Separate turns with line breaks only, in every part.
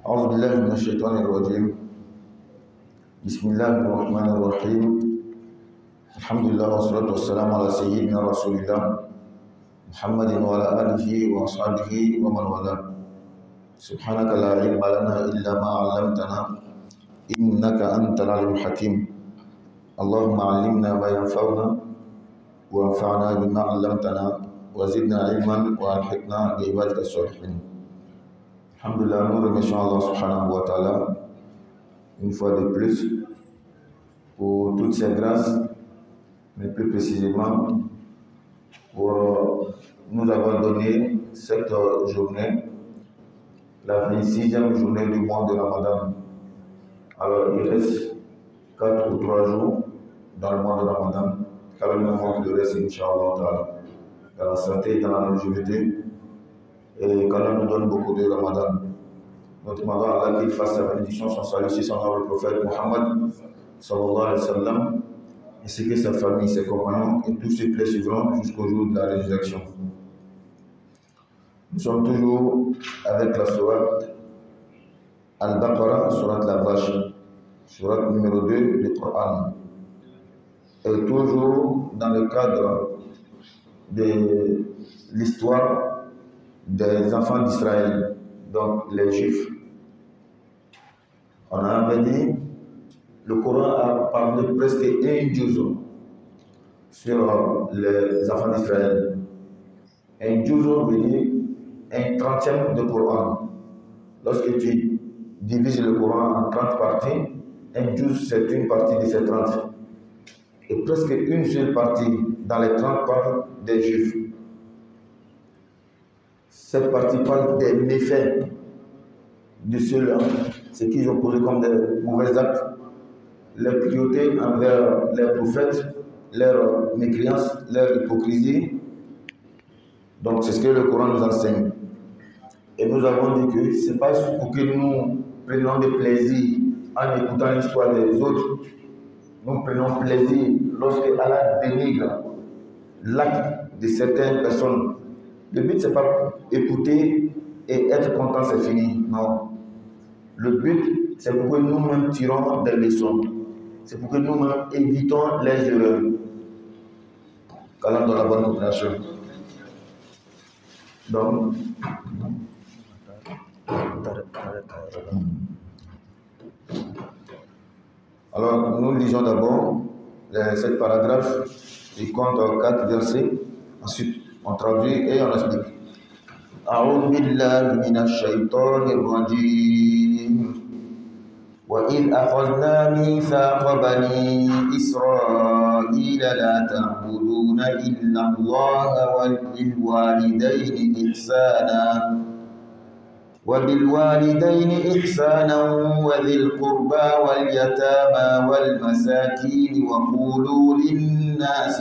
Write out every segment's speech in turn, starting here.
أعوذ بالله من الشيطان الرجيم. بسم الله الرحمن الرحيم. الحمد لله والصلاة والسلام على سيدنا رسول الله محمد وعلى آله وأصحابه ومن والاه. سبحانك لا علم لنا إلا ما علمتنا إنك أنت العليم الحكيم. اللهم علمنا ما ينفعنا وانفعنا بما علمتنا وزدنا علما وألحقنا بعبادك الصالحين. Alhamdulillah, nous remercions Allah subhanahu wa ta'ala une fois de plus pour toutes ces grâces, mais plus précisément pour nous avoir donné cette journée, la 26e journée du mois de Ramadan. Alors il reste 4 ou 3 jours dans le mois de Ramadan, car le moment le reste, Inch'Allah ta'ala, dans la santé et dans la longévité. Et qu'Allah nous donne beaucoup de Ramadan. Nous demandons à Allah qu'il fasse sa bénédiction, son salut sur son noble prophète Muhammad sallallahu alayhi wa sallam, ainsi que sa famille, ses compagnons et tous ceux qui les suivront jusqu'au jour de la résurrection. Nous sommes toujours avec la sourate Al-Baqarah, sourate la vache, sourate numéro 2 du Coran. Et toujours dans le cadre de l'histoire des enfants d'Israël, donc les Juifs. On avait dit, le Coran a parlé presque un juzo sur les enfants d'Israël. Un juzo veut dire un 30e de Coran. Lorsque tu divises le Coran en 30 parties, un juzo c'est une partie de ces 30. Et presque une seule partie dans les 30 parles des Juifs. Cette partie parle des méfaits de ceux-là, ce qu'ils ont posé comme des mauvais actes, leur cruauté envers les prophètes, leur mécréance, leur hypocrisie. Donc c'est ce que le Coran nous enseigne. Et nous avons dit que ce n'est pas pour que nous prenions de plaisir en écoutant l'histoire des autres. Nous prenons plaisir lorsque Allah dénigre l'acte de certaines personnes. Le but, ce n'est pas écouter et être content, c'est fini. Non. Le but, c'est pour que nous-mêmes tirons des leçons. C'est pour que nous-mêmes évitons les erreurs. Qu'Allah donne la bonne compréhension. Donc, alors, nous lisons d'abord cette paragraphe qui compte 4 versets. Ensuite, on traduit et on explique. أعوذ بالله من الشيطان الرجيم وإذ أخذنا ميثاق بني إسرائيل لا تعبدون إلا الله وبالوالدين إحسانا وذي القربى واليتامى والمساكين وقولوا للناس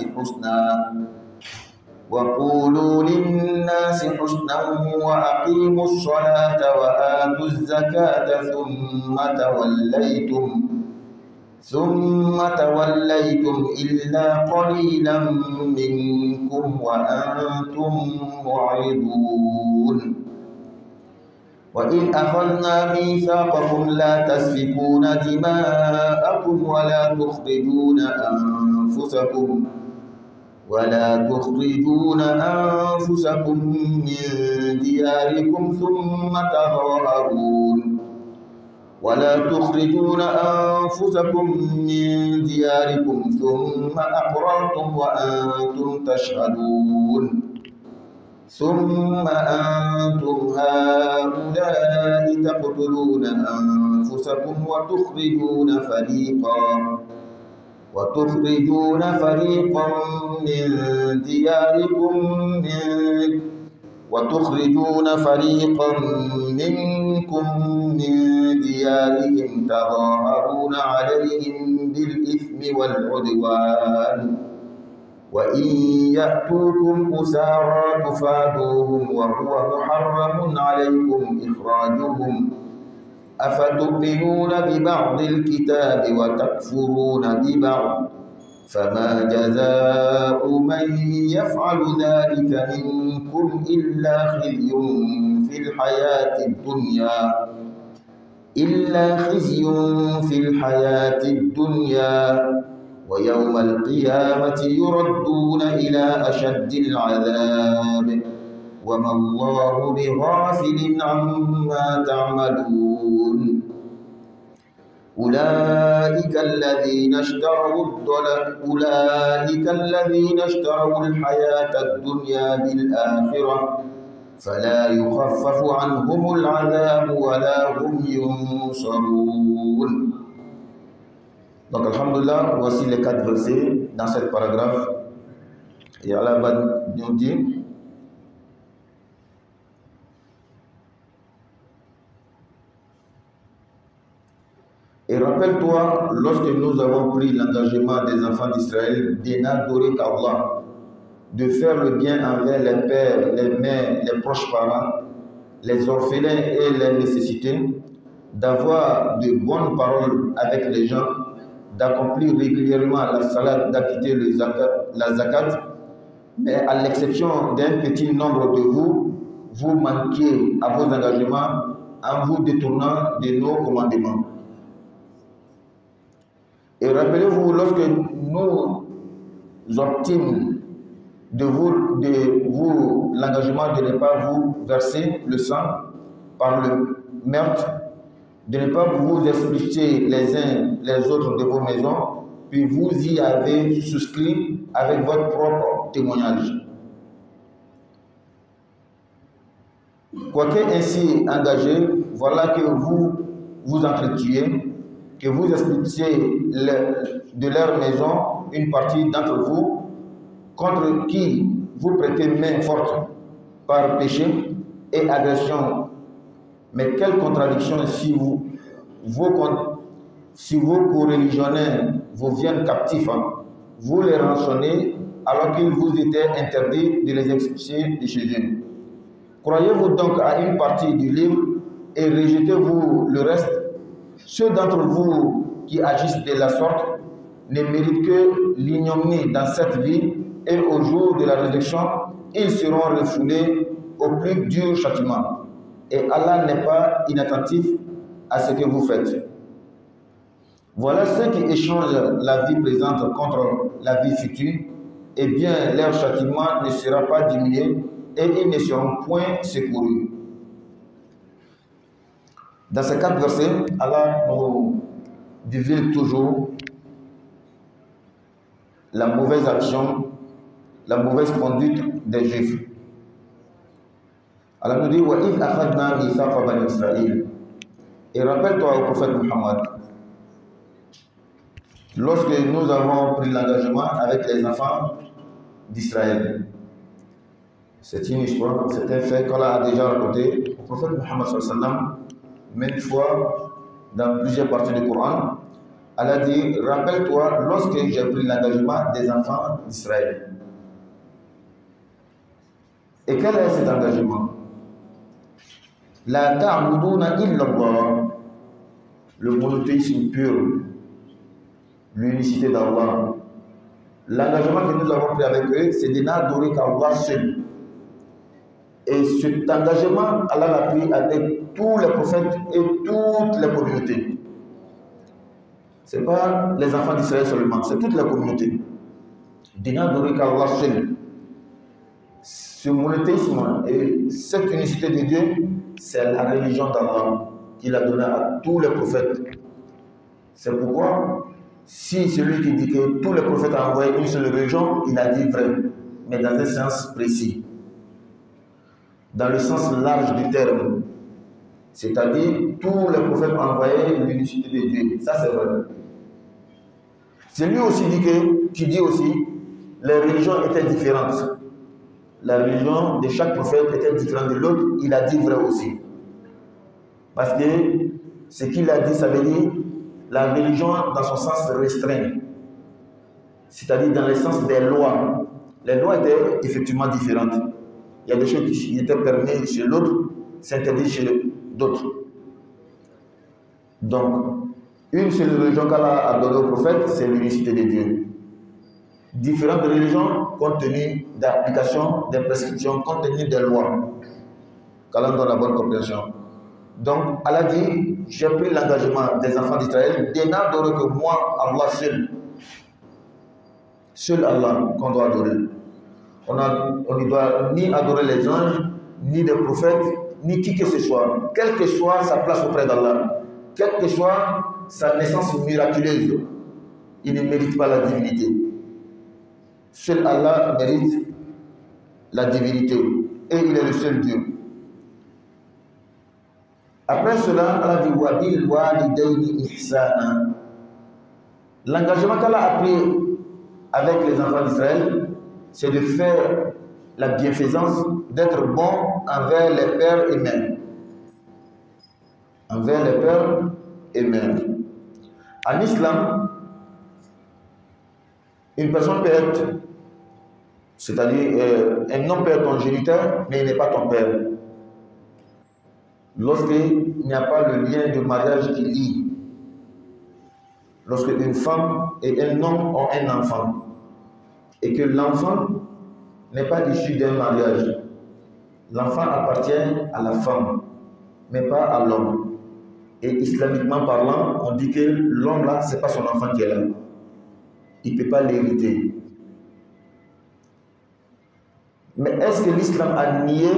حسنا وأقيموا الصلاة وآتوا الزكاة ثم توليتم إلا قليلا منكم وأنتم معرضون وإذ أخذنا ميثاقكم لا تسفكون دماءكم ولا تخرجون أنفسكم من دياركم ثم أقررتم وأنتم تشهدون ثم أنتم هؤلاء تقتلون أنفسكم وتخرجون فريقا منكم من ديارهم تظاهرون عليهم بالإثم والعدوان وإن يأتوكم أسارى تفادوهم وهو محرم عليكم إخراجهم أفتؤمنون ببعض الكتاب وتكفرون ببعض فما جزاء من يفعل ذلك منكم إلا خزي في الحياة الدنيا إلا خزي في الحياة الدنيا ويوم القيامة يردون إلى أشد العذاب وما الله بغافل عما تعملون أولئك الذين اشتروا الحياة الدنيا بالآخرة فلا يخفف عنهم العذاب ولا هم ينصرون. Donc, alhamdulillah, voici les 4 versets dans cette paragraphe. Et Allah va nous dire et rappelle-toi, lorsque nous avons pris l'engagement des enfants d'Israël de n'adorer qu'Allah, de faire le bien envers les pères, les mères, les proches parents, les orphelins et les nécessités, d'avoir de bonnes paroles avec les gens, d'accomplir régulièrement la salat, d'acquitter la zakat, mais à l'exception d'un petit nombre de vous, vous manquiez à vos engagements en vous détournant de nos commandements. Et rappelez-vous, lorsque nous obtîmes de vous l'engagement de ne pas vous verser le sang par le meurtre, de ne pas vous expulser les uns les autres de vos maisons, puis vous y avez souscrit avec votre propre témoignage. Quoique ainsi engagé, voilà que vous vous entretuez, que vous expulsiez de leur maison une partie d'entre vous, contre qui vous prêtez main forte par péché et agression. Mais quelle contradiction si vos co-religionnaires vous viennent captifs, vous les rançonnez alors qu'il vous était interdit de les expulser de chez eux. Croyez-vous donc à une partie du livre et rejetez-vous le reste? Ceux d'entre vous qui agissent de la sorte ne méritent que l'ignominie dans cette vie, et au jour de la résurrection, ils seront refoulés au plus dur châtiment. Et Allah n'est pas inattentif à ce que vous faites. Voilà ceux qui échangent la vie présente contre la vie future, eh bien leur châtiment ne sera pas diminué et ils ne seront point secourus. Dans ces 4 versets, Allah nous divulgue toujours la mauvaise action, la mauvaise conduite des Juifs. Allah nous dit وَإِذْ أَخَذْنَا مِيثَاقَ بَنِي إِسْرَائِيل. Et rappelle-toi au prophète Muhammad, lorsque nous avons pris l'engagement avec les enfants d'Israël. C'est une histoire, c'est un fait qu'Allah a déjà raconté au prophète Muhammad sallallahu alayhi wa sallam, maintes fois dans plusieurs parties du Coran. Allah dit, rappelle-toi lorsque j'ai pris l'engagement des enfants d'Israël. Et quel est cet engagement? La ta'buduna illallah, le monothéisme pur, l'unicité d'Allah. L'engagement que nous avons pris avec eux, c'est de n'adorer qu'Allah seul. Et cet engagement, Allah l'a pris avec tous les prophètes et toutes les communautés. Ce n'est pas les enfants d'Israël seulement, c'est toute la communauté. De n'adorer qu'Allah seul. Ce monothéisme et cette unicité de Dieu, c'est la religion d'Allah qu'il a donnée à tous les prophètes. C'est pourquoi, si celui qui dit que tous les prophètes ont envoyé une seule religion, il a dit vrai, mais dans un sens précis. Dans le sens large du terme. C'est-à-dire, tous les prophètes ont envoyé l'unicité de Dieu. Ça, c'est vrai. C'est lui aussi qui dit aussi, les religions étaient différentes. La religion de chaque prophète était différente de l'autre, il a dit vrai aussi. Parce que ce qu'il a dit, ça veut dire la religion dans son sens restreint. C'est-à-dire dans le sens des lois. Les lois étaient effectivement différentes. Il y a des choses qui étaient permises chez l'autre, s'interdisent chez d'autres. Donc, une seule religion qu'Allah a donnée au prophète, c'est l'unicité de Dieu. Différentes religions compte tenu d'application, des prescriptions, compte tenu des lois. Qu'Allah donne la bonne compréhension. Donc, Allah dit, j'ai pris l'engagement des enfants d'Israël de n'adorer que moi, Allah seul. Seul Allah qu'on doit adorer. On ne doit ni adorer les anges, ni les prophètes, ni qui que ce soit. Quelle que soit sa place auprès d'Allah, quelle que soit sa naissance miraculeuse, il ne mérite pas la divinité. Seul Allah mérite la divinité. Et il est le seul Dieu. Après cela, Allah dit Wabil walidayni ihsana. L'engagement qu'Allah a pris avec les enfants d'Israël, c'est de faire la bienfaisance, d'être bon envers les pères et mères. Envers les pères et mères. En islam, une personne peut être, c'est-à-dire un homme peut être ton géniteur, mais il n'est pas ton père. Lorsqu'il n'y a pas le lien de mariage qui lie, lorsque une femme et un homme ont un enfant, et que l'enfant n'est pas issu d'un mariage, l'enfant appartient à la femme, mais pas à l'homme. Et islamiquement parlant, on dit que l'homme là, ce n'est pas son enfant qui est là. Il ne peut pas l'hériter. Mais est-ce que l'islam a nié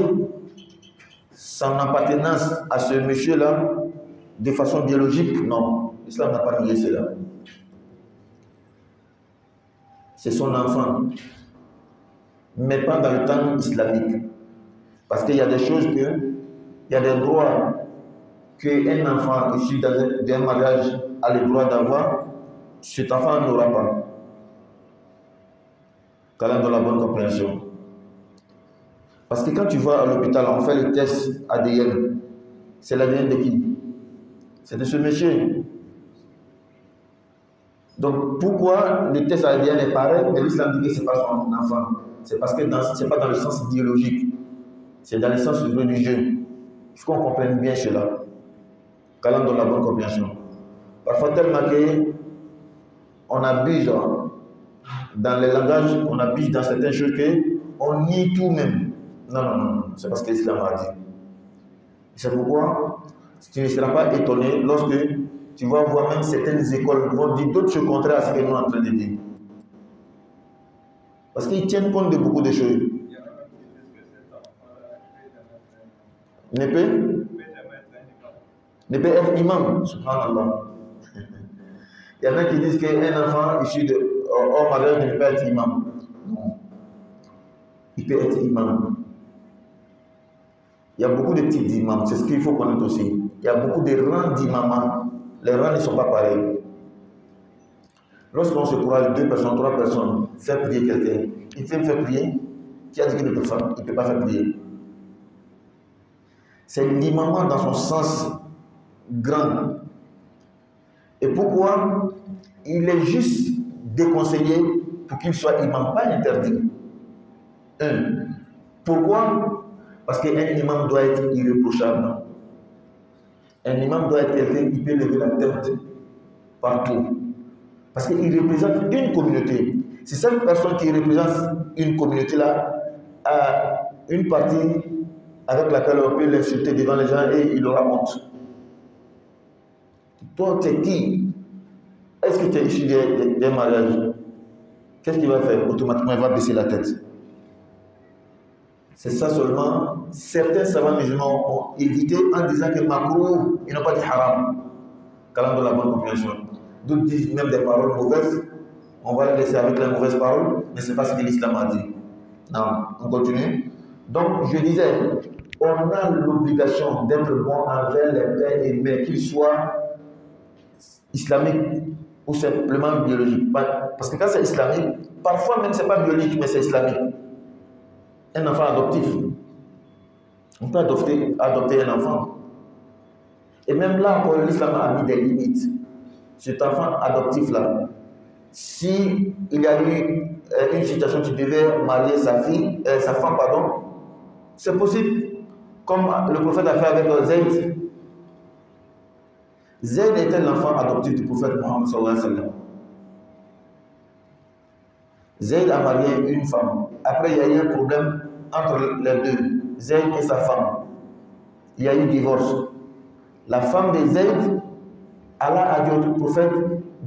son appartenance à ce monsieur-là de façon biologique? Non, l'islam n'a pas nié cela. C'est son enfant, mais pas dans le temps islamique. Parce qu'il y a des choses il y a des droits qu'un enfant issu d'un mariage a le droit d'avoir, cet enfant n'aura pas. Qu'Allah donne la bonne compréhension. Parce que quand tu vas à l'hôpital, on fait le test ADN. C'est l'ADN de qui? C'est de ce monsieur. Donc pourquoi le test ADN est pareil, mais l'islam dit que ce n'est pas son enfant? C'est parce que ce n'est pas dans le sens biologique, c'est dans le sens religieux. Il faut qu'on comprenne bien cela. Qu'Allah donne la bonne compréhension. Parfois tellement qu'on abuse dans les langages, on abuse dans certaines choses qu'on nie tout même. Non, non, non, c'est parce que l'islam a dit. C'est pourquoi tu ne seras pas étonné lorsque tu vas voir même certaines écoles vont dire d'autres choses contraires à ce que nous sommes en train de dire. Parce qu'ils tiennent compte de beaucoup de choses. Ne peut être imam, subhanallah. Il y en a qui disent qu'un enfant issu de hors mariage ne peut pas être imam. Non. Il peut être imam. Il y a beaucoup de types d'imams, c'est ce qu'il faut connaître aussi. Il y a beaucoup de rangs d'imams. Les rangs ne sont pas pareils. Lorsqu'on se courage 2 personnes, 3 personnes, faire prier quelqu'un, il fait me faire prier. Qui a dit qu'il ne peut pas faire prier? C'est l'imam dans son sens grand. Et pourquoi? Il est juste déconseillé pour qu'il soit imam, pas interdit. Pourquoi? Parce qu'un imam doit être irréprochable. Un imam doit être quelqu'un qui peut lever la tête partout. Parce qu'il représente une communauté. Si cette personne qui représente une communauté-là a une partie avec laquelle on peut l'insulter devant les gens et il aura honte. Toi, tu es qui? Est-ce que tu es issu d'un mariage? Qu'est-ce qu'il va faire? Automatiquement, il va baisser la tête. C'est ça seulement. Certains savants musulmans ont évité en disant que makruh, ils n'ont pas dit haram. Qu'Allah donne la bonne compréhension. D'autres disent même des paroles mauvaises. On va les laisser avec les mauvaises paroles, mais ce n'est pas ce que l'islam a dit. Non, on continue. Donc, je disais, on a l'obligation d'être bon envers les pères et mères, qu'ils soient islamiques ou simplement biologiques. Parce que quand c'est islamique, parfois même ce n'est pas biologique, mais c'est islamique. Un enfant adoptif. On peut adopter un enfant. Et même là, encore, l'islam a mis des limites. Cet enfant adoptif-là, si il y a eu une situation où tu devais marier sa femme, c'est possible. Comme le prophète a fait avec Zayd. Zayd était l'enfant adoptif du prophète Mohammed sallallahu alayhi wa sallam. Zayd a marié une femme. Après, il y a eu un problème entre les deux, Zayd et sa femme. Il y a eu divorce. La femme de Zayd, Allah a dit au prophète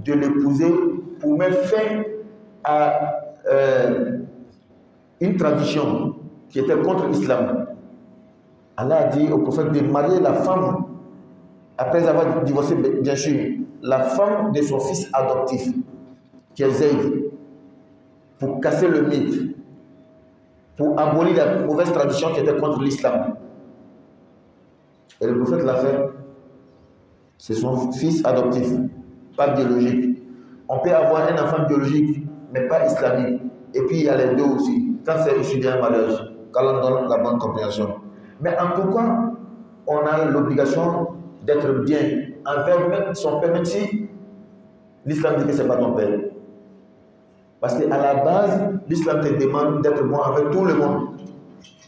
de l'épouser pour mettre fin à une tradition qui était contre l'islam. Allah a dit au prophète de marier la femme, après avoir divorcé, bien sûr, la femme de son fils adoptif, qui est Zayd, pour casser le mythe, pour abolir la mauvaise tradition qui était contre l'islam. Et le prophète l'a fait. C'est son fils adoptif, pas biologique. On peut avoir un enfant biologique, mais pas islamique. Et puis il y a les deux aussi, quand c'est issu d'un mariage, quand on donne la bonne compréhension. Mais en tout cas, on a l'obligation d'être bien envers même son père, même si l'islam dit que ce n'est pas ton père. Parce qu'à la base, l'islam te demande d'être bon avec tout le monde,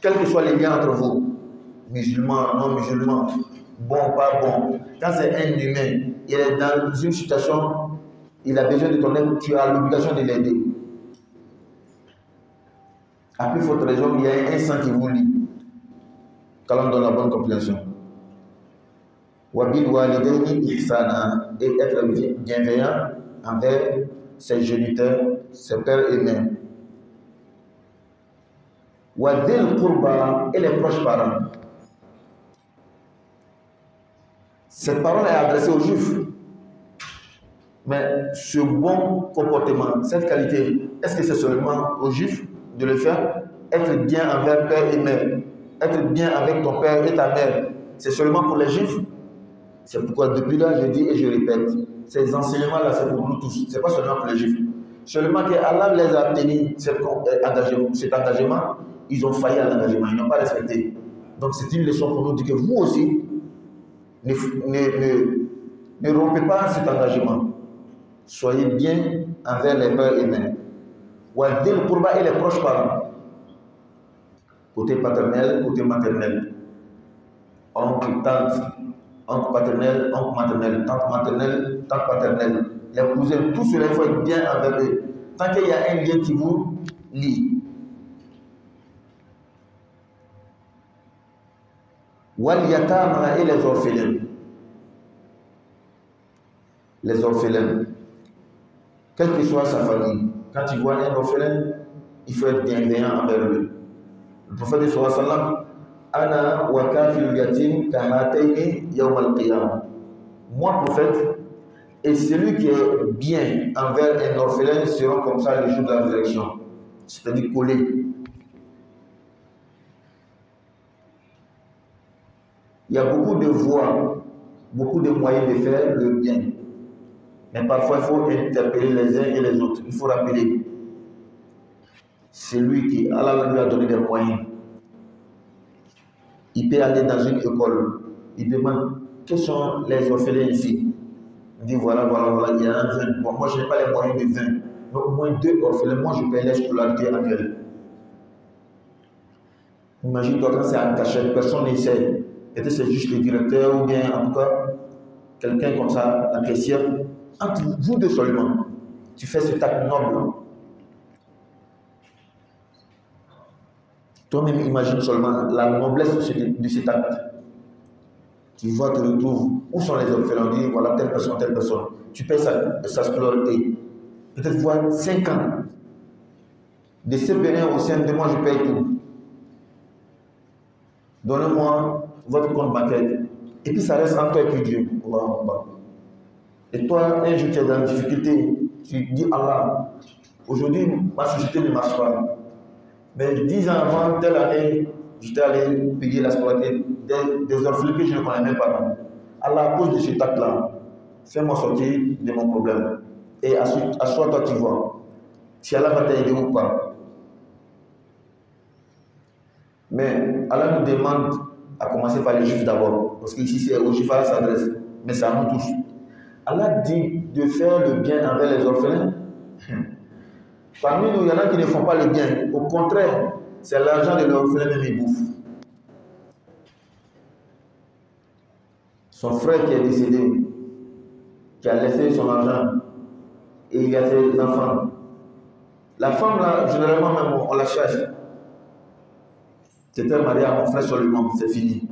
quels que soient les liens entre vous, musulmans, non musulmans, bon, pas bon. Quand c'est un humain, il est dans une situation, il a besoin de ton aide, tu as l'obligation de l'aider. À plus forte raison, il y a un sang qui vous lie. Quand on donne la bonne compréhension. Wabil walidayni ihsana, et être bienveillant envers ses géniteurs, ses pères et mères. Wadil qurba, et les proches parents. Cette parole est adressée aux Juifs. Mais ce bon comportement, cette qualité, est-ce que c'est seulement aux Juifs de le faire? Être bien envers père et mère, être bien avec ton père et ta mère, c'est seulement pour les Juifs? C'est pourquoi depuis là, je dis et je répète, ces enseignements-là, c'est pour nous tous, c'est pas seulement pour les Juifs. Seulement que Allah les a tenus cet engagement, ils ont failli à l'engagement, ils n'ont pas respecté. Donc c'est une leçon pour nous de dire que vous aussi, ne rompez pas cet engagement. Soyez bien envers les pères et mères. Wadil qurba, et les proches parents. Côté paternel, côté maternel. Oncle, tante, oncle paternel, oncle maternel, tante maternelle, tante paternelle. Les cousins, tout cela, il faut être bien envers eux. Tant qu'il y a un lien qui vous lie. Wal yatama, et les orphelins. Les orphelins. Quelle que soit sa famille, quand tu vois un orphelin, il faut être bienveillant envers lui. Le prophète dit sallallahu alayhi wa sallam, Ana wa kafil yatim kahatayni yawm al-qiyamah. Moi, prophète, et celui qui est bien envers un orphelin seront comme ça le jour de la résurrection. C'est-à-dire collés. Il y a beaucoup de voies, beaucoup de moyens de faire le bien. Mais parfois, il faut interpeller les uns et les autres. Il faut rappeler. C'est lui qui, Allah lui a donné des moyens. Il peut aller dans une école. Il demande, quels sont les orphelins ici? Il dit, voilà, il y a un 20. Bon, moi, je n'ai pas les moyens de 20. Mais au moins 2 orphelins, moi, je paye les scolarités annuelles. Imagine-toi quand c'est en cachette, personne n'essaie. Peut-être c'est juste le directeur ou bien, en tout cas, quelqu'un comme ça, la caissière. Entre vous deux seulement, tu fais cet acte noble. Toi-même, imagine seulement la noblesse de cet acte. Tu vois, tu retrouves où sont les orphelins, on dit voilà telle personne, telle personne. Tu payes sa scolarité. Peut-être voir 5 ans. De ce bénin au sein de moi, je paye tout. Donnez-moi votre compte bancaire. Et puis ça reste entre toi et puis Dieu. Et toi, un jour tu es dans la difficulté, tu dis Allah, aujourd'hui ma société ne marche pas. Mais 10 ans avant, telle année, j'étais allé payer la scolarité des orphelins que je ne connais même pas. Allah, à cause de cet acte-là, fais-moi sortir de mon problème. Et assois-toi, tu vois. Si Allah va t'aider ou pas. Mais Allah nous demande à commencer par les Juifs d'abord. Parce qu'ici, c'est aux Juifs à s'adresse. Mais c'est à nous tous. Allah dit de faire le bien envers les orphelins. Parmi nous, il y en a qui ne font pas le bien. Au contraire, c'est l'argent de l'orphelin même ils bouffent. Son frère qui est décédé, qui a laissé son argent, et il y a ses enfants. La femme, là, généralement, même, on la cherche. C'était marié à mon frère seulement, c'est fini.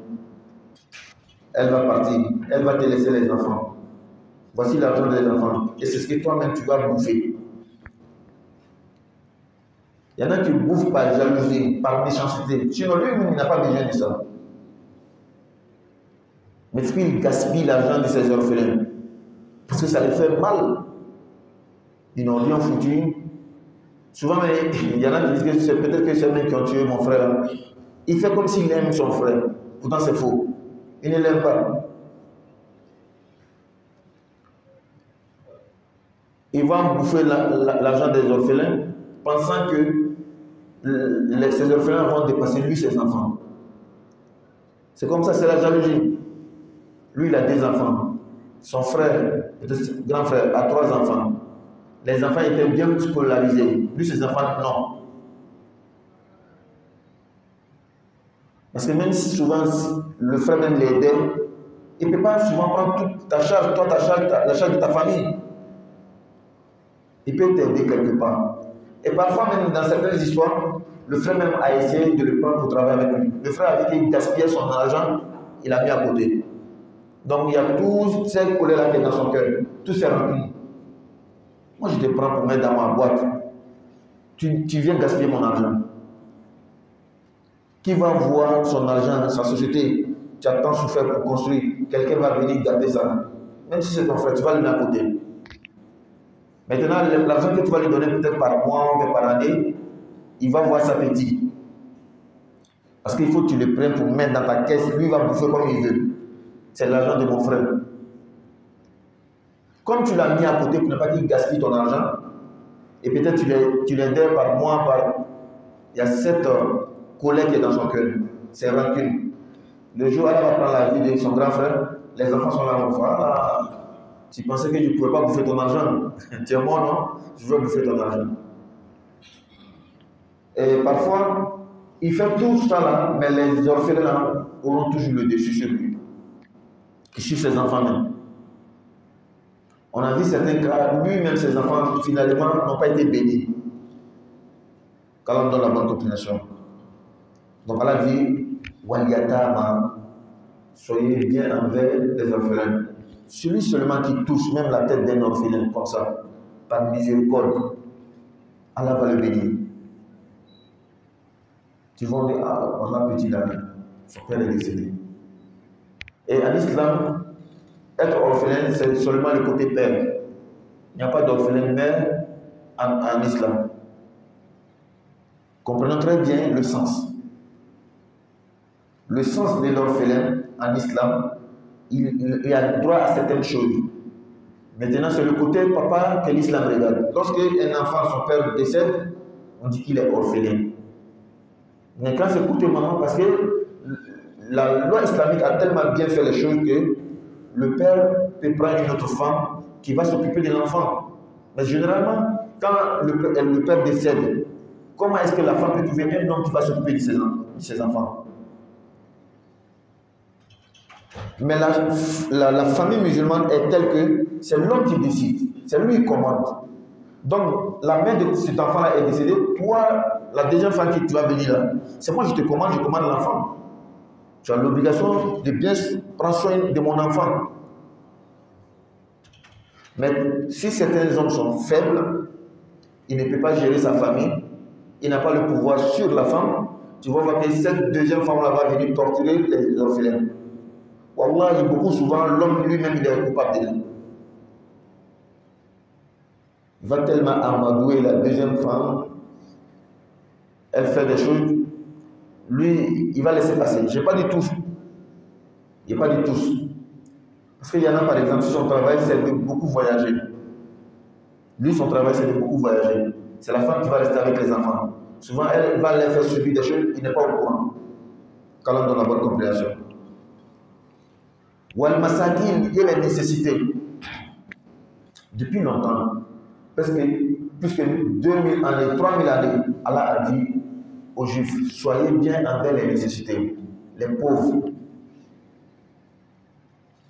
elle va partir, elle va te laisser les enfants. Voici l'argent des enfants. Et c'est ce que toi-même tu vas bouffer. Il y en a qui bouffent par jalousie, par méchanceté. Sinon, lui-même, il n'a pas besoin de ça. Mais il gaspille l'argent de ses orphelins. Parce que ça les fait mal. Ils n'ont rien foutu. Souvent, il y en a qui disent que c'est peut-être que c'est eux qui ont tué mon frère. Il fait comme s'il aime son frère. Pourtant, c'est faux. Il ne l'aime pas. Il va bouffer l'argent des orphelins, pensant que ces orphelins vont dépasser lui, ses enfants. C'est comme ça, c'est la jalousie. Lui, il a 2 enfants. Son frère, grand frère, a 3 enfants. Les enfants étaient bien scolarisés. Lui, ses enfants, non. Parce que même si souvent le frère même l'aidait, il ne peut pas souvent prendre toute ta charge, toi ta charge, la charge de ta famille. Il peut t'aider quelque part. Et parfois même dans certaines histoires, le frère même a essayé de le prendre pour travailler avec lui. Le frère a dit qu'il gaspillait son argent, il l'a mis à côté. Donc il y a tous ces colères-là qui sont dans son cœur, tous ces rancunes. Moi je te prends pour mettre dans ma boîte. Tu viens gaspiller mon argent. Qui va voir son argent, sa société, tu as tant souffert pour construire, quelqu'un va venir garder ça. Même si c'est ton frère, tu vas le mettre à côté. Maintenant, l'argent que tu vas lui donner peut-être par mois ou par année, il va voir sa petite. Parce qu'il faut que tu le prennes pour mettre dans ta caisse, lui il va bouffer comme il veut. C'est l'argent de mon frère. Comme tu l'as mis à côté pour ne pas qu'il gaspille ton argent, et peut-être tu l'aides par mois, il y a cette colère qui est dans son cœur, c'est rancune. Le jour où elle va prendre la vie de son grand frère, les enfants sont là, voilà. Tu pensais que je ne pouvais pas bouffer ton argent. Tu es mort, non? Je veux bouffer ton argent. Et parfois, il fait tout ça là, mais les orphelins là auront toujours le dessus sur lui. Et sur ses enfants même. On a vu certains cas, lui-même, ses enfants, finalement, n'ont pas été bénis. Quand on donne la bonne continuation. Donc Allah dit, Waliyatama, soyez bien envers les orphelins. Celui seulement qui touche même la tête d'un orphelin comme ça, par miséricorde, Allah va le bénir. Tu vas dire, ah, on a petit là, son père est décédé. Et en islam, être orphelin, c'est seulement le côté père. Il n'y a pas d'orphelin mère en islam. Comprenons très bien le sens. Le sens de l'orphelin en islam, il a droit à certaines choses. Maintenant, c'est le côté papa que l'islam regarde. Lorsque un enfant, son père décède, on dit qu'il est orphelin. Mais quand c'est côté maman, parce que la loi islamique a tellement bien fait les choses que le père peut prendre une autre femme qui va s'occuper de l'enfant. Mais généralement, quand le père décède, comment est-ce que la femme peut trouver un homme qui va s'occuper de ses enfants? Mais la famille musulmane est telle que c'est l'homme qui décide, c'est lui qui commande. Donc, la mère de cet enfant-là est décédée, toi, la deuxième femme qui tu vas venir là, c'est moi je commande l'enfant. Tu as l'obligation de bien prendre soin de mon enfant. Mais si certains hommes sont faibles, il ne peut pas gérer sa famille, il n'a pas le pouvoir sur la femme, tu vas voir que cette deuxième femme-là va venir torturer les orphelins. Wallah, beaucoup souvent, l'homme lui-même il est coupable de. Il va tellement amadouer la deuxième femme, elle fait des choses, lui, il va laisser passer. Je n'ai pas dit tous. Il n'y a pas dit tous. Parce qu'il y en a, par exemple, son travail, c'est de beaucoup voyager. Lui, son travail, c'est de beaucoup voyager. C'est la femme qui va rester avec les enfants. Souvent, elle va les faire subir des choses, il n'est pas au courant. Quand on donne la bonne compréhension. Wal masakin et les nécessités. Depuis longtemps, plus que 2000 années, 3000 années, Allah a dit aux Juifs, soyez bien envers les nécessités, les pauvres.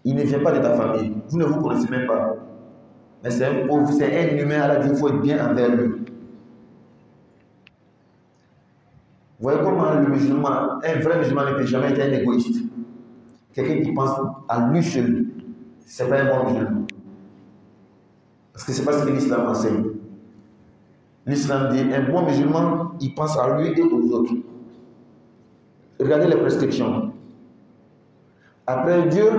Il ne vient pas de ta famille, vous ne vous connaissez même pas. Mais c'est un pauvre, c'est un humain, Allah dit, il faut être bien envers lui. Vous voyez comment le musulman, un vrai musulman ne peut jamais être un égoïste. quelqu'un qui pense à lui seul, ce n'est pas un bon musulman. Parce que ce n'est pas ce que l'islam enseigne. L'islam dit, un bon musulman, il pense à lui et aux autres. Regardez les prescriptions. Après Dieu,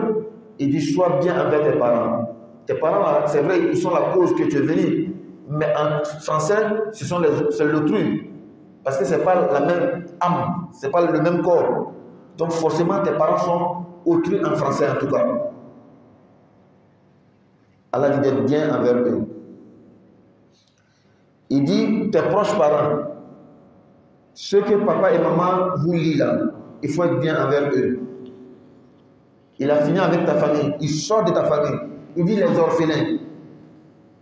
il dit, sois bien avec tes parents. Tes parents, c'est vrai, ils sont la cause que tu es venu. Mais en français, c'est l'autrui. Parce que ce n'est pas la même âme, ce n'est pas le même corps. Donc forcément, tes parents sont autrui en français en tout cas. Allah dit d'être bien envers eux. Il dit, tes proches parents, ceux que papa et maman vous lient là, il faut être bien envers eux. Il a fini avec ta famille, il sort de ta famille. Il dit les orphelins,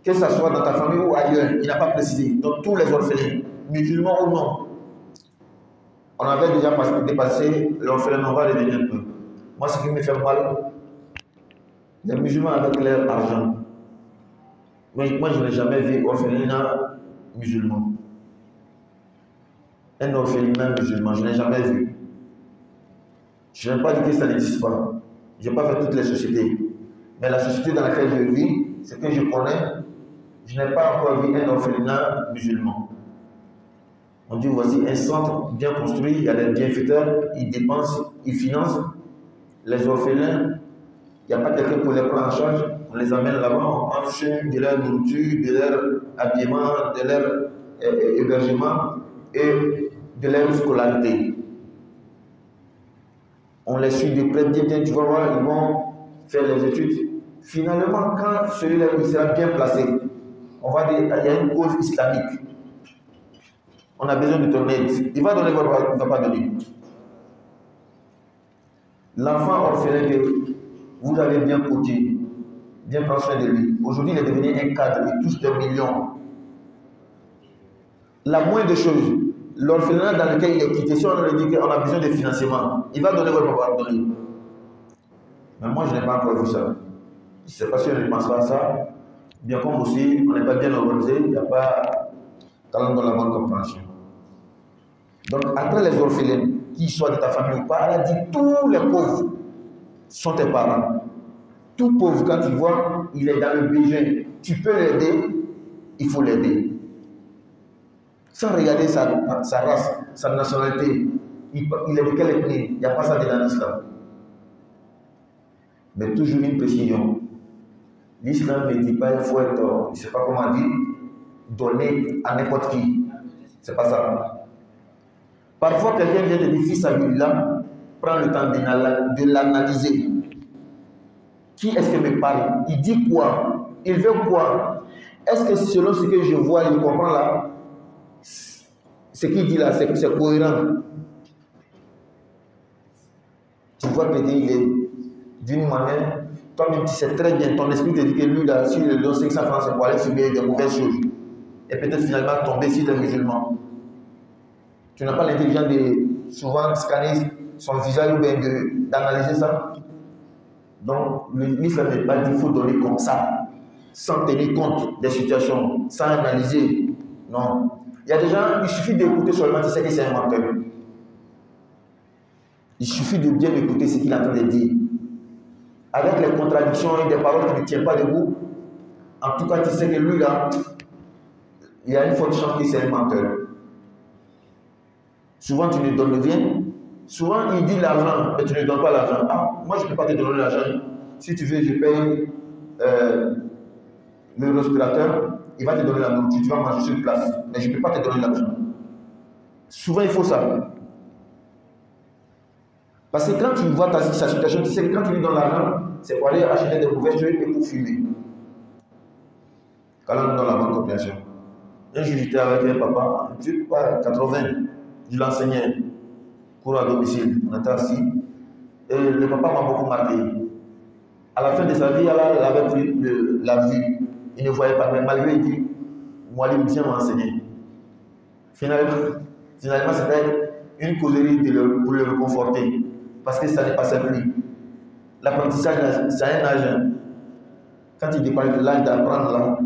que ce soit dans ta famille ou ailleurs, il n'a pas précisé. Donc tous les orphelins, musulmans ou non. On avait déjà dépassé l'orphelin, on va revenir un peu. Moi, ce qui me fait mal, les musulmans avec leur argent. Mais moi, je n'ai jamais vu orphelinat musulman. Un orphelinat musulman, je n'ai jamais vu. Je n'ai pas dit que ça n'existe pas. Je n'ai pas fait toutes les sociétés. Mais la société dans laquelle je vis, ce que je connais, je n'ai pas encore vu un orphelinat musulman. On dit voici un centre bien construit, il y a des bienfaiteurs, ils dépensent, ils financent. Les orphelins, il n'y a pas quelqu'un pour les prendre en charge, on les amène là-bas, on prend soin de leur nourriture, de leur habillement, de leur hébergement et de leur scolarité. On les suit de près, bien, tu vas voir, ils vont faire les études. Finalement, quand celui-là il sera bien placé, on va dire, il y a une cause islamique. On a besoin de ton aide. Il va donner, il ne va pas donner. L'enfant orphelin que vous avez bien coaché, bien prendre soin de lui. Aujourd'hui, il est devenu un cadre, il touche des millions. La moindre des choses, l'orphelinat dans lequel il est quitté, si on lui dit qu'on a besoin de financement, il va donner ou il ne va pas donner. Mais moi, je n'ai pas encore vu ça. Je ne sais pas si on ne pense pas à ça. Bien comme aussi, on n'est pas bien organisé, il n'y a pas talent dans la bonne compréhension. Donc, après les orphelins, qu'ils soient de ta famille ou pas, elle a dit tous les pauvres sont tes parents. Tout pauvre, quand tu vois, il est dans le besoin, tu peux l'aider, il faut l'aider. Sans regarder sa race, sa nationalité, il est de quelle ethnie, il n'y a pas ça dans l'islam. Mais toujours une précision. L'islam ne dit pas il faut être, je ne sais pas comment dire, donner à n'importe qui. C'est pas ça. Parfois, quelqu'un vient te dire, fils là, prends le temps de l'analyser. Qui est-ce qui me parle? Il dit quoi? Il veut quoi? Est-ce que selon ce que je vois, il comprend là? Ce qu'il dit là, c'est cohérent. Tu vois que il est d'une manière, toi-même tu sais très bien, ton esprit te dit que lui là, s'il lui donne 500 francs, c'est pour aller subir des mauvaises choses. Et peut-être finalement tomber sur des musulmans. Tu n'as pas l'intelligence de souvent scanner son visage ou bien d'analyser ça. Donc, l'islam n'est pas dit qu'il faut donner comme ça, sans tenir compte des situations, sans analyser. Non. Il y a des gens, il suffit d'écouter seulement, tu sais que c'est un menteur. Il suffit de bien écouter ce qu'il est en train de dire. Avec les contradictions et des paroles qui ne tiennent pas debout, en tout cas, tu sais que lui là, il y a une forte chance que c'est un menteur. Souvent, tu ne donnes rien. Souvent, il dit l'argent, mais tu ne donnes pas l'argent. Ah, moi, je ne peux pas te donner l'argent. Si tu veux, je paye le respirateur, il va te donner la nourriture, tu vas manger sur place. Mais je ne peux pas te donner l'argent. Souvent, il faut ça. Parce que quand tu vois sa situation, tu sais que quand tu lui donnes l'argent, c'est pour aller acheter des mauvaises choses et pour fumer. Quand on nous donne la bonne compréhension. Un jour, j'étais avec un papa, un vieux papa, 80, je l'enseignais, cours à domicile. On était assis. Et le papa m'a beaucoup marqué. À la fin de sa vie, il avait pris la vue. Il ne voyait pas, mais malgré il dit, moi, il vient m'enseigner. Finalement c'était une causerie pour le réconforter. Parce que ça n'est pas plus. L'apprentissage, c'est un âge. Quand il dépasse l'âge d'apprendre là,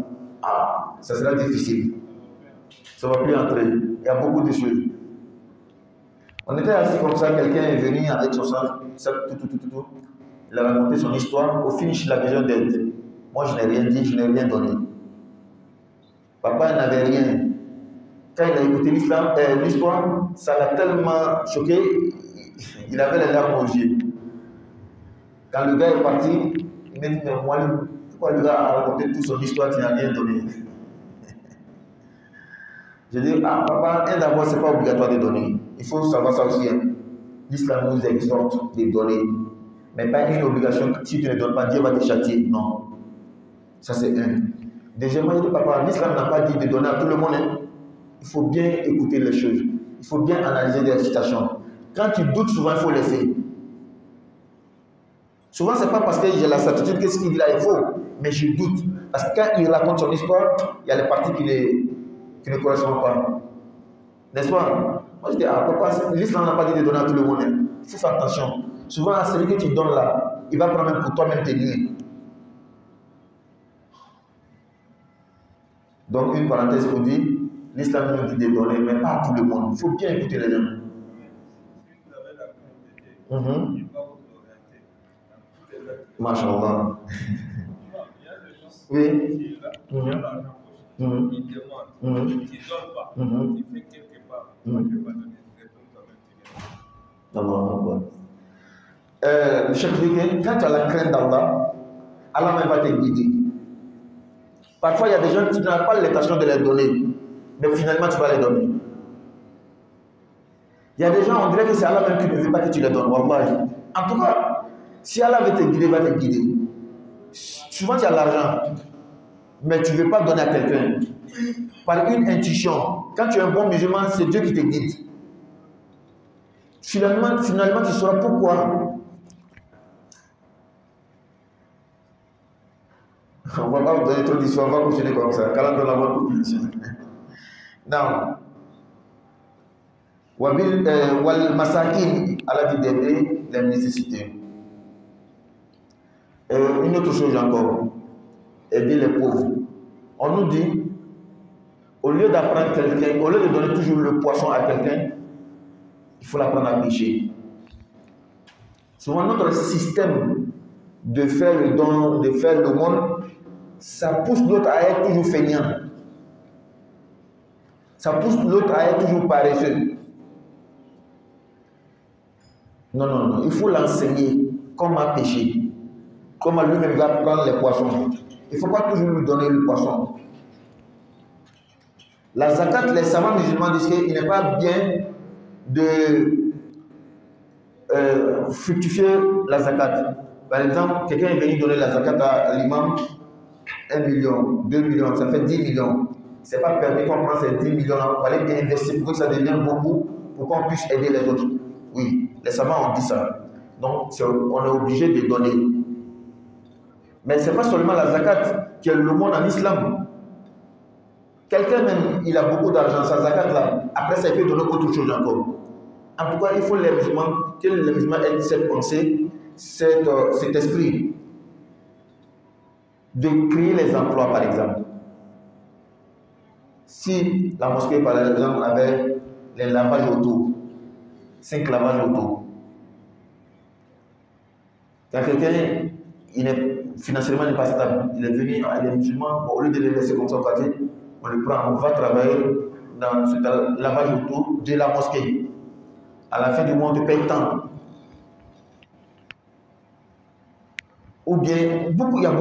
ça sera difficile. Ça ne va plus entrer. Il y a beaucoup de choses. On était assis comme ça, quelqu'un est venu avec son sac, tout. il a raconté son histoire. Au finish, il a besoin d'aide. Moi, je n'ai rien dit, je n'ai rien donné. Papa n'avait rien. Quand il a écouté l'histoire, ça l'a tellement choqué, il avait les larmes aux yeux. Quand le gars est parti, il m'a dit, mais moi, pourquoi le gars a raconté toute son histoire, tu n'as rien donné? Je dis, ah papa, d'abord, ce n'est pas obligatoire de donner. Il faut savoir ça aussi. Hein. L'islam nous exhorte de donner. Mais pas une obligation, si tu ne donnes pas, Dieu va te châtier. Non. Ça, c'est un. Deuxièmement, il dit, papa, l'islam n'a pas dit de donner à tout le monde. Hein. Il faut bien écouter les choses. Il faut bien analyser les situations. Quand tu doutes, souvent, il faut laisser. Souvent, ce n'est pas parce que j'ai la certitude que ce qu'il dit là est faux, mais je doute. Parce que quand il raconte son histoire, il y a les parties qui ne correspondent pas. N'est-ce pas? Moi, je dis, ah papa, l'islam n'a pas dit de donner à tout le monde. Hein. Il faut faire attention. Souvent, à celui que tu donnes là, il va prendre même pour toi-même tes nuits. Donc, une parenthèse pour dire, l'islam nous dit de donner, mais pas à tout le monde. Il faut bien écouter les gens. Masha'Allah. Oui. Il demande, il ne donne pas, il fait quelque part. Le chef dit que quand tu as la crainte d'Allah, Allah même va te guider. Parfois, il y a des gens qui n'ont pas l'intention de les donner, mais finalement, tu vas les donner. Il y a des gens, on dirait que c'est Allah même qui ne veut pas que tu les donnes. Wallahi. En tout cas, si Allah veut te guider, il va te guider. Souvent, tu as l'argent, mais tu ne veux pas donner à quelqu'un. Par une intuition, quand tu es un bon musulman, c'est Dieu qui te guide. Finalement, tu sauras pourquoi. On ne va pas vous donner trop d'histoire, on va continuer comme ça. Quand on donne la bonne population. Non. Wal masakin, Allah dit d'aider les nécessités. Une autre chose encore, aider les pauvres. On nous dit, au lieu d'apprendre quelqu'un, au lieu de donner toujours le poisson à quelqu'un, il faut l'apprendre à pêcher. Souvent, notre système de faire le don, de faire le monde, ça pousse l'autre à être toujours feignant. Ça pousse l'autre à être toujours paresseux. Non, non, non. Il faut l'enseigner comment pêcher. Comment lui-même va prendre les poissons. Il ne faut pas toujours lui donner le poisson. La zakat, les savants musulmans disent qu'il n'est pas bien de fructifier la zakat. Par exemple, quelqu'un est venu donner la zakat à l'imam, 1 million, 2 millions, ça fait 10 millions. Ce n'est pas permis qu'on prenne ces 10 millions, on va les investir pour que ça devienne beaucoup, pour qu'on puisse aider les autres. Oui, les savants ont dit ça. Donc, on est obligé de donner. Mais ce n'est pas seulement la zakat qui est le monde en islam. Quelqu'un même, il a beaucoup d'argent, sa zakat là, après ça, il peut donner autre chose encore. En tout cas, il faut les musulmans, que les musulmans aient cette pensée, cet esprit de créer les emplois, par exemple. Si la mosquée, par exemple, avait les lavages auto, 5 lavages auto, quand quelqu'un, financièrement, n'est pas stable, il est venu, il est musulman, bon, au lieu de les laisser comme ça au quartier, on le prend, on va travailler dans ce lavage auto de la mosquée. À la fin du mois, on te paye tant. Ou bien, il y a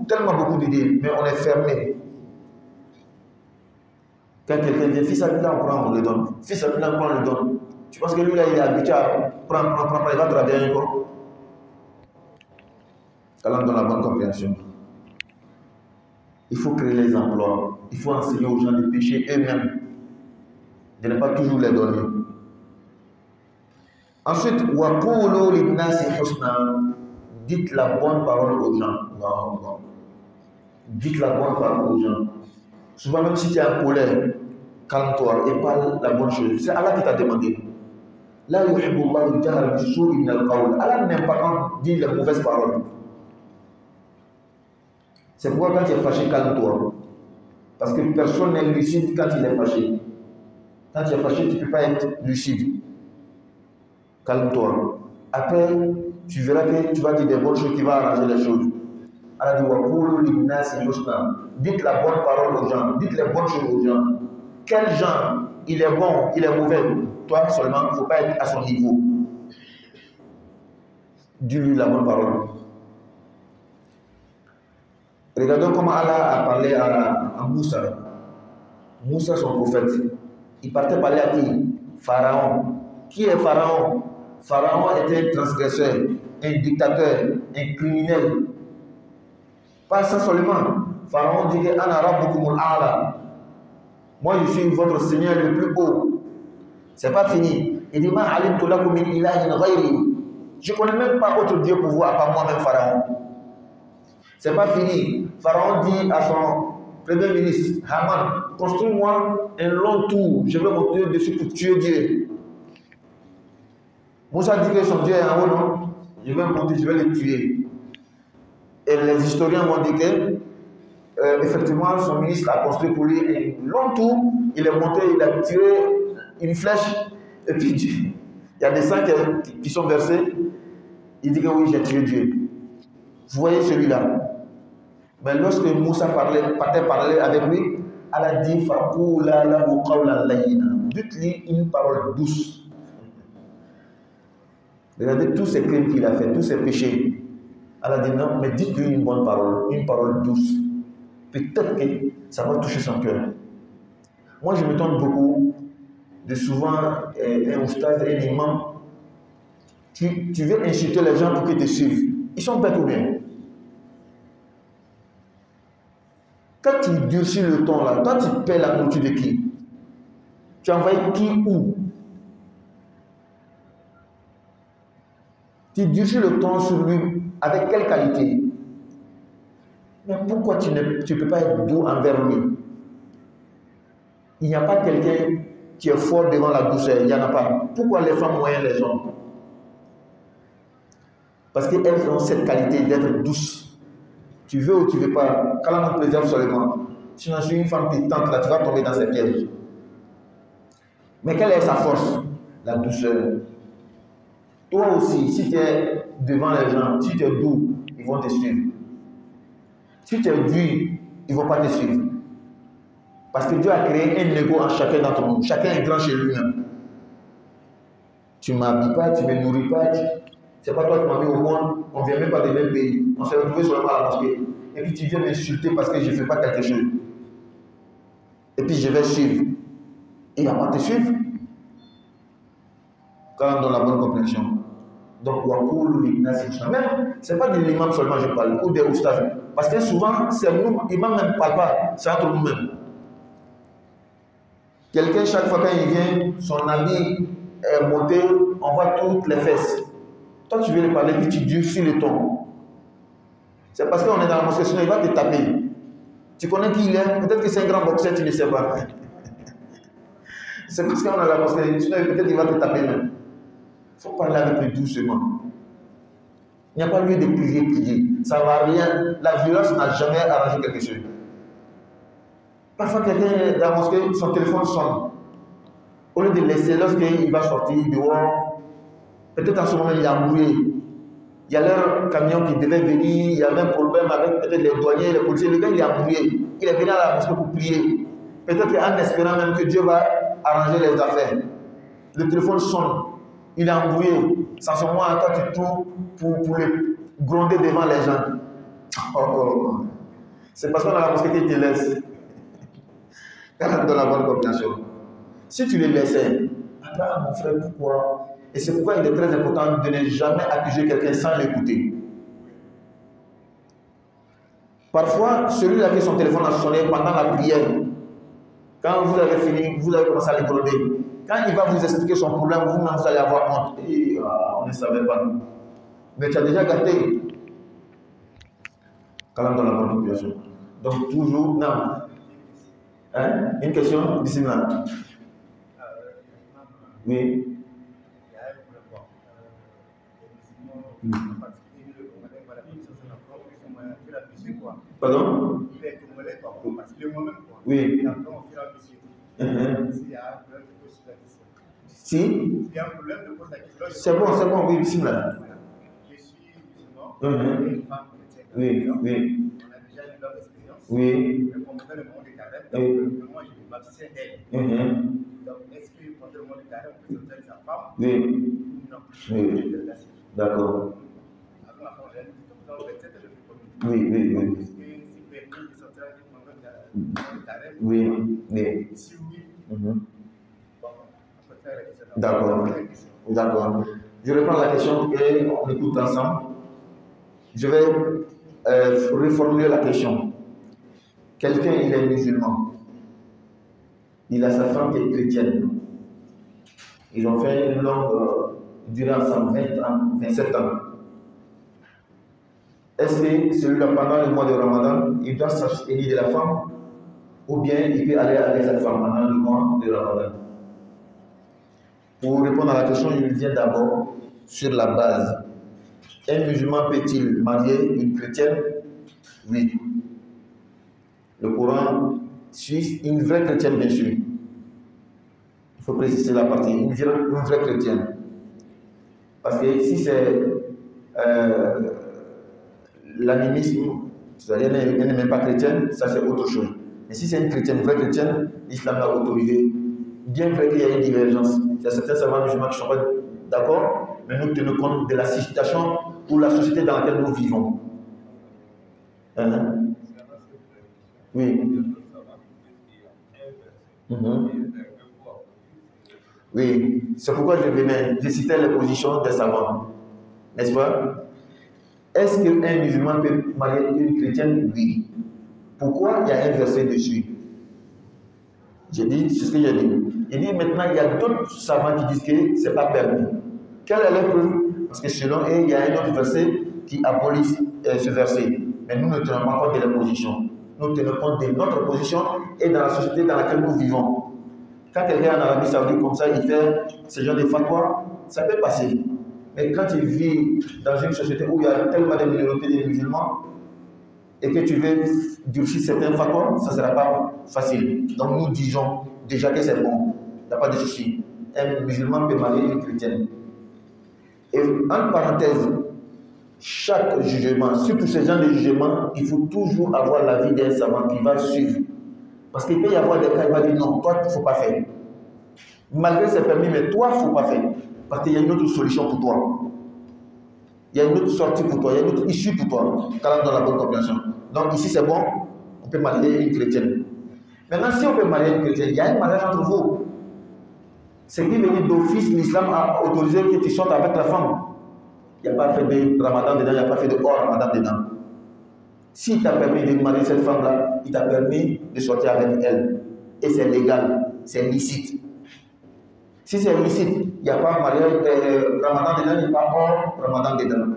tellement beaucoup d'idées, mais on est fermé. Quand quelqu'un dit, fils à on prend, on le donne. Fils à on prend, on le donne. Tu penses que lui, là, il est habitué à prendre, il va travailler encore. Qu'Allah donne la bonne compréhension. Il faut créer les emplois. Il faut enseigner aux gens de pêcher eux-mêmes. De ne pas toujours les donner. Ensuite, وَقُولُوا لِلنَّاسِ حُسْنًا. Dites la bonne parole aux gens. Non, non. Dites la bonne parole aux gens. Souvent, même si tu es en colère, calme-toi et parle la bonne chose. C'est Allah qui t'a demandé. Là, Allah n'aime pas quand dit les mauvaises paroles. C'est pourquoi quand tu es fâché, calme-toi. Parce que personne n'est lucide quand il est fâché. Quand tu es fâché, tu ne peux pas être lucide. Calme-toi. Après, tu verras que tu vas dire des bonnes choses qui vont arranger les choses. Allah dit dites la bonne parole aux gens, dites les bonnes choses aux gens. Quel genre, il est bon, il est mauvais. Toi seulement, il ne faut pas être à son niveau. Dis-lui la bonne parole. Regardons comment Allah a parlé à Moussa. Moussa, son prophète. Il partait parler à qui? Pharaon. Qui est Pharaon? Pharaon était un transgresseur, un dictateur, un criminel. Pas ça seulement. Pharaon dit que Ana rabbukumul a'la. Moi je suis votre Seigneur le plus haut. C'est pas fini. Il dit Ma alimtu lakum min ilahin ghayri. Je ne connais même pas autre Dieu pour vous à part moi-même Pharaon. C'est pas fini. Pharaon dit à son premier ministre, Haman, construis-moi un long tour. Je vais monter dessus pour tuer Dieu. Moussa dit que son Dieu est en haut, non? Je vais monter, je vais le tuer. Et les historiens m'ont dit que, effectivement, son ministre a construit pour lui un long tour. Il est monté, il a tiré une flèche, et puis il y a des sangs qui sont versés. Il dit que oui, j'ai tué Dieu. Vous voyez celui-là. Mais lorsque Moussa partait parler avec lui, elle a dit dites-lui une parole douce. Regardez tous ces crimes qu'il a fait, tous ces péchés. Elle a dit non, mais dites-lui une bonne parole, une parole douce. Peut-être que ça va toucher son cœur. Moi, je me tente beaucoup de souvent un oustaz, un imam. Tu veux inciter les gens pour qu'ils te suivent. Ils sont bêtes ou bien? Quand tu durcis le ton là, toi tu paies la nourriture de qui? Tu envoies qui où? Tu durcis le ton sur lui avec quelle qualité? Mais pourquoi tu ne peux pas être doux envers lui? Il n'y a pas quelqu'un qui est fort devant la douceur, il n'y en a pas. Pourquoi les femmes moyennes les hommes? Parce qu'elles ont cette qualité d'être douces. Tu veux ou tu ne veux pas, qu'Allah nous préserve seulement. Si je suis une femme pétante, là, tu vas tomber dans ces pièges. Mais quelle est sa force? La douceur. Toi aussi, si tu es devant les gens, si tu es doux, ils vont te suivre. Si tu es dur, ils ne vont pas te suivre. Parce que Dieu a créé un ego en chacun d'entre nous. Chacun est grand chez lui-même. Tu ne m'habilles pas, tu ne me nourris pas. C'est pas toi qui m'as mis au monde, on ne vient même pas des mêmes pays. On s'est retrouvé seulement à la mosquée. Et puis tu viens m'insulter parce que je ne fais pas quelque chose. Et puis je vais suivre. Il va pas te suivre. Quand on donne la bonne compréhension. Donc, même, ce n'est pas de l'imam seulement je parle, ou des oustas. Parce que souvent, c'est nous, l'imam ne parle pas, c'est entre nous-mêmes. Quelqu'un, chaque fois quand il vient, son habit est monté, on voit toutes les fesses. Toi, tu veux lui parler, puis tu durcis le ton. C'est parce qu'on est dans la mosquée, sinon il va te taper. Tu connais qui il est? Peut-être que c'est un grand boxeur, tu ne sais pas. C'est parce qu'on est dans la mosquée, sinon peut-être qu'il va te taper même. Il faut parler avec lui doucement. Il n'y a pas lieu de prier. Ça ne va rien. La violence n'a jamais arrangé quelque chose. Parfois, quelqu'un dans la mosquée, son téléphone sonne. Au lieu de laisser, lorsqu'il va sortir dehors, peut-être en ce moment il a embrouillé. Il y a leur camion qui devait venir, il y avait un problème avec peut-être les douaniers, les policiers. Le gars, il est embrouillé. Il est venu à la mosquée pour prier. Peut-être en espérant même que Dieu va arranger les affaires. Le téléphone sonne. Il est embrouillé. Sans ce moment, toi, tu trouves pour le gronder devant les gens. C'est parce qu'on a la mosquée qui te laisse. Quand on donne la bonne compréhension. Si tu les laissais, alors mon frère, pourquoi? Et c'est pourquoi il est très important de ne jamais accuser quelqu'un sans l'écouter. Parfois, celui-là qui son téléphone a sonné pendant la prière, quand vous avez fini, vous avez commencé à les gronder. Quand il va vous expliquer son problème, vous-même vous allez avoir honte. Et, on ne savait pas. Mais tu as déjà gâté. Quand on donne la bonne compréhension. Donc toujours, non. Hein? Une question, bismillah. Oui. Pardon? Oui. Si? C'est bon, oui, bismillah.
Je suis musulman,
Une
femme chrétienne.
Oui.
On a déjà une longue expérience.
Oui.
Mais pendant le monde du carême, donc moi je m'abstiens d'elle. Donc est-ce que pendant le monde du carême, on peut sortir sa femme?
Oui.
Non.
Oui. D'accord.
Avant la fin,
Oui.
est-ce que c'est permis de sortir pendant le carême?
Oui.
Si oui,
D'accord. Je reprends la question et on écoute ensemble. Je vais reformuler la question. Quelqu'un, il est musulman. Il a sa femme qui est chrétienne. Ils ont fait une longue durée ensemble, 20 ans, 27 ans. Est-ce que celui-là, pendant le mois de Ramadan, il doit s'abstenir de la femme ou bien il peut aller avec sa femme pendant le mois de Ramadan? Pour répondre à la question, il vient d'abord sur la base. Un musulman peut-il marier une chrétienne? Oui. Le Coran suit une vraie chrétienne, bien sûr. Il faut préciser la partie, une vraie chrétienne. Parce que si c'est l'animisme, c'est-à-dire elle n'est même pas chrétienne, ça c'est autre chose. Mais si c'est une chrétienne, une vraie chrétienne, l'islam l'a autorisé. Bien vrai qu'il y a une divergence. Il y a certains savants musulmans qui ne sont pas d'accord, mais nous tenons compte de la situation ou la société dans laquelle nous vivons. Oui. Oui, c'est pourquoi je citais les positions des savants. N'est-ce pas? Est-ce qu'un musulman peut marier une chrétienne? Oui. Pourquoi? Il y a un verset dessus. J'ai dit, c'est ce que j'ai dit. Il dit maintenant, il y a d'autres savants qui disent que ce n'est pas permis. Quelle est la preuve? Parce que selon eux, il y a un autre verset qui abolit ce verset. Mais nous ne tenons pas compte de la position. Nous tenons compte de notre position et dans la société dans laquelle nous vivons. Quand quelqu'un en Arabie Saoudite comme ça, il fait ce genre de fatwa, ça peut passer. Mais quand tu vis dans une société où il y a tellement de minorités de musulmans et que tu veux durcir certains fatwas, ça ne sera pas facile. Donc nous disons déjà que c'est bon, il n'y a pas de souci. Un musulman peut marier une chrétienne. Et en parenthèse, chaque jugement, surtout ce genre de jugement, il faut toujours avoir l'avis d'un savant qui va suivre. Parce qu'il peut y avoir des cas, il va dire non, toi, il ne faut pas faire. Malgré c'est permis, mais toi, il ne faut pas faire. Parce qu'il y a une autre solution pour toi. Il y a une autre sortie pour toi, il y a une autre issue pour toi, quand dans la bonne compréhension. Donc ici, c'est bon, on peut marier une chrétienne. Maintenant, si on peut marier une chrétienne, il y a un mariage entre vous. Ce qui veut dire d'office, l'islam a autorisé que tu sortes avec la femme. Il n'y a pas fait de ramadan dedans, il n'y a pas fait de hors ramadan dedans. S'il t'a permis de marier cette femme-là, il t'a permis de sortir avec elle. Et c'est légal, c'est licite. Si c'est licite, il n'y a pas mariage ramadan dedans, il n'y a pas hors ramadan dedans.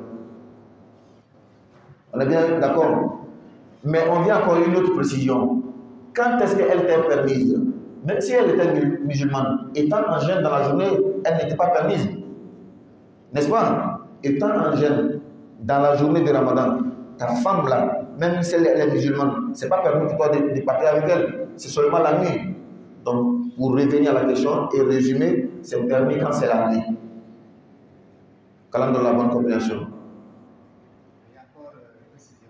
On est bien d'accord? Mais on vient encore une autre précision. Quand est-ce qu'elle t'est permise? Même si elle était musulmane, étant en jeûne dans la journée, elle n'était pas permise. N'est-ce pas? Étant en jeûne dans la journée de Ramadan, ta femme là, même si elle est musulmane, ce n'est pas permis pour toi de partir avec elle. C'est seulement la nuit. Donc, pour revenir à la question et résumer, c'est permis quand c'est la nuit. Quand on a la bonne compréhension.
Il y a encore une précision.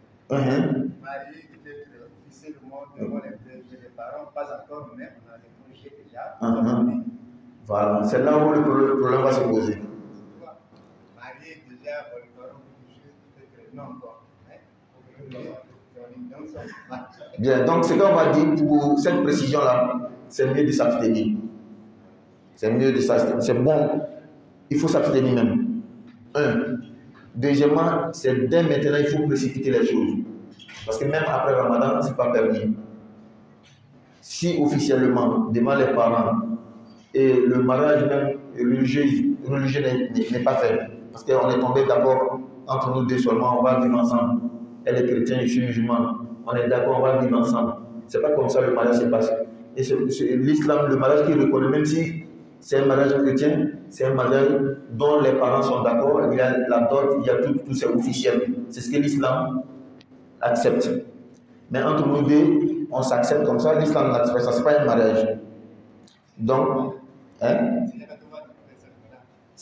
Marié peut-être officiellement devant les parents, pas encore, mais on a des projets déjà.
Voilà, c'est là où le problème va se poser.
Marié déjà, les parents peut-être non encore.
Bien, donc ce qu'on va dire pour cette précision-là, c'est mieux de s'abstenir. C'est mieux de s'abstenir. C'est bon, il faut s'abstenir même. Deuxièmement, c'est dès maintenant, il faut précipiter les choses. Parce que même après Ramadan, ce n'est pas permis. Si officiellement, devant les parents, et le mariage même religieux n'est pas fait, parce qu'on est tombé d'accord entre nous deux seulement, on va vivre ensemble. Elle est chrétienne, je suis musulman. On est d'accord, on va vivre ensemble. C'est pas comme ça le mariage se passe. Et l'islam, le mariage qui reconnaît, même si c'est un mariage chrétien, c'est un mariage dont les parents sont d'accord, il y a la dot, il y a tout c'est officiel. C'est ce que l'islam accepte. Mais entre nous deux, on s'accepte comme ça, l'islam n'accepte pas, c'est pas un mariage. Donc,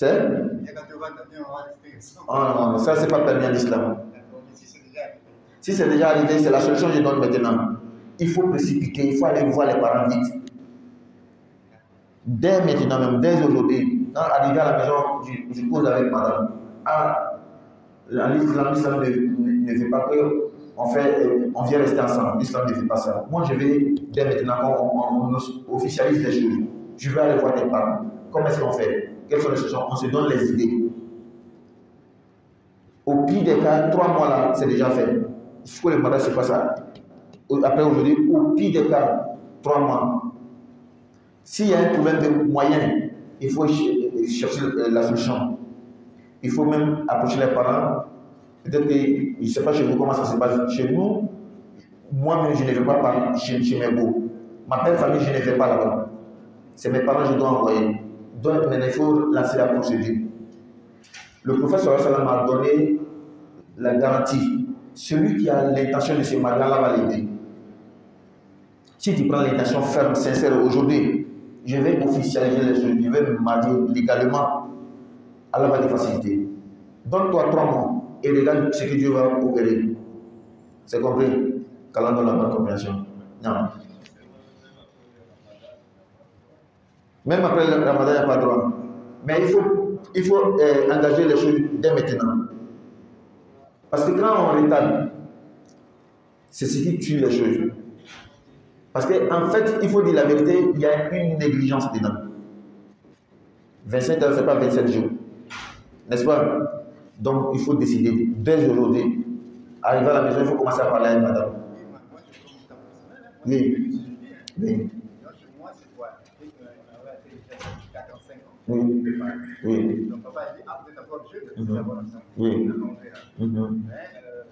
C'est
Il y a 80 avions, on va rester ensemble.
Ah non, ça c'est pas permis en islam.
D'accord, mais si c'est déjà arrivé.
Si c'est déjà arrivé, c'est la solution que je donne maintenant. Il faut précipiter, il faut aller voir les parents vite. Dès maintenant même, dès aujourd'hui, quand arrivé à la maison, je cause avec madame. Ah, l'islam ne fait pas que on vient rester ensemble. L'islam ne fait pas ça. Moi, je vais, dès maintenant, on officialise les choses. Je vais aller voir tes parents. Comment est-ce qu'on fait? Quelles sont les solutions? On se donne les idées. Au pire des cas, 3 mois là, c'est déjà fait. Il faut que le mariage se passe ça. Après aujourd'hui, au pire des cas, 3 mois. S'il y a un problème de moyens, il faut chercher la solution. Il faut même approcher les parents. Peut-être que, je ne sais pas chez vous comment ça se passe. Chez nous, moi-même, je ne vais pas chez mes beaux. Ma belle famille, je ne vais pas là-bas. C'est mes parents que je dois envoyer. Donc, maintenant, il faut lancer la procédure. Le prophète sallallahu m'a donné la garantie. Celui qui a l'intention de se marier, Allah va l'aider. Si tu prends l'intention ferme, sincère, aujourd'hui, je vais officialiser les choses, je vais me marier légalement, Allah va te faciliter. Donne-toi 3 mois et regarde ce que Dieu va opérer. C'est compris? Qu'Allah donne la bonne compréhension. Non. Même après le Ramadan, il n'y a pas de droit. Mais il faut engager les choses dès maintenant. Parce que quand on retarde, c'est ce qui tue les choses. Parce qu'en fait, il faut dire la vérité, il y a une négligence dedans. 25 heures, ce n'est pas 27 jours. N'est-ce pas? Donc, il faut décider dès aujourd'hui. Arriver à la maison, il faut commencer à parler à madame.
Moi, je prends mon temps personnel.
Oui. Oui.
Moi, c'est quoi? On va être 45 ans.
Oui. Oui.
Donc, papa dit, ah, vous êtes encore jeune, vous êtes d'abord ensemble.
Oui.
On verra. Mais,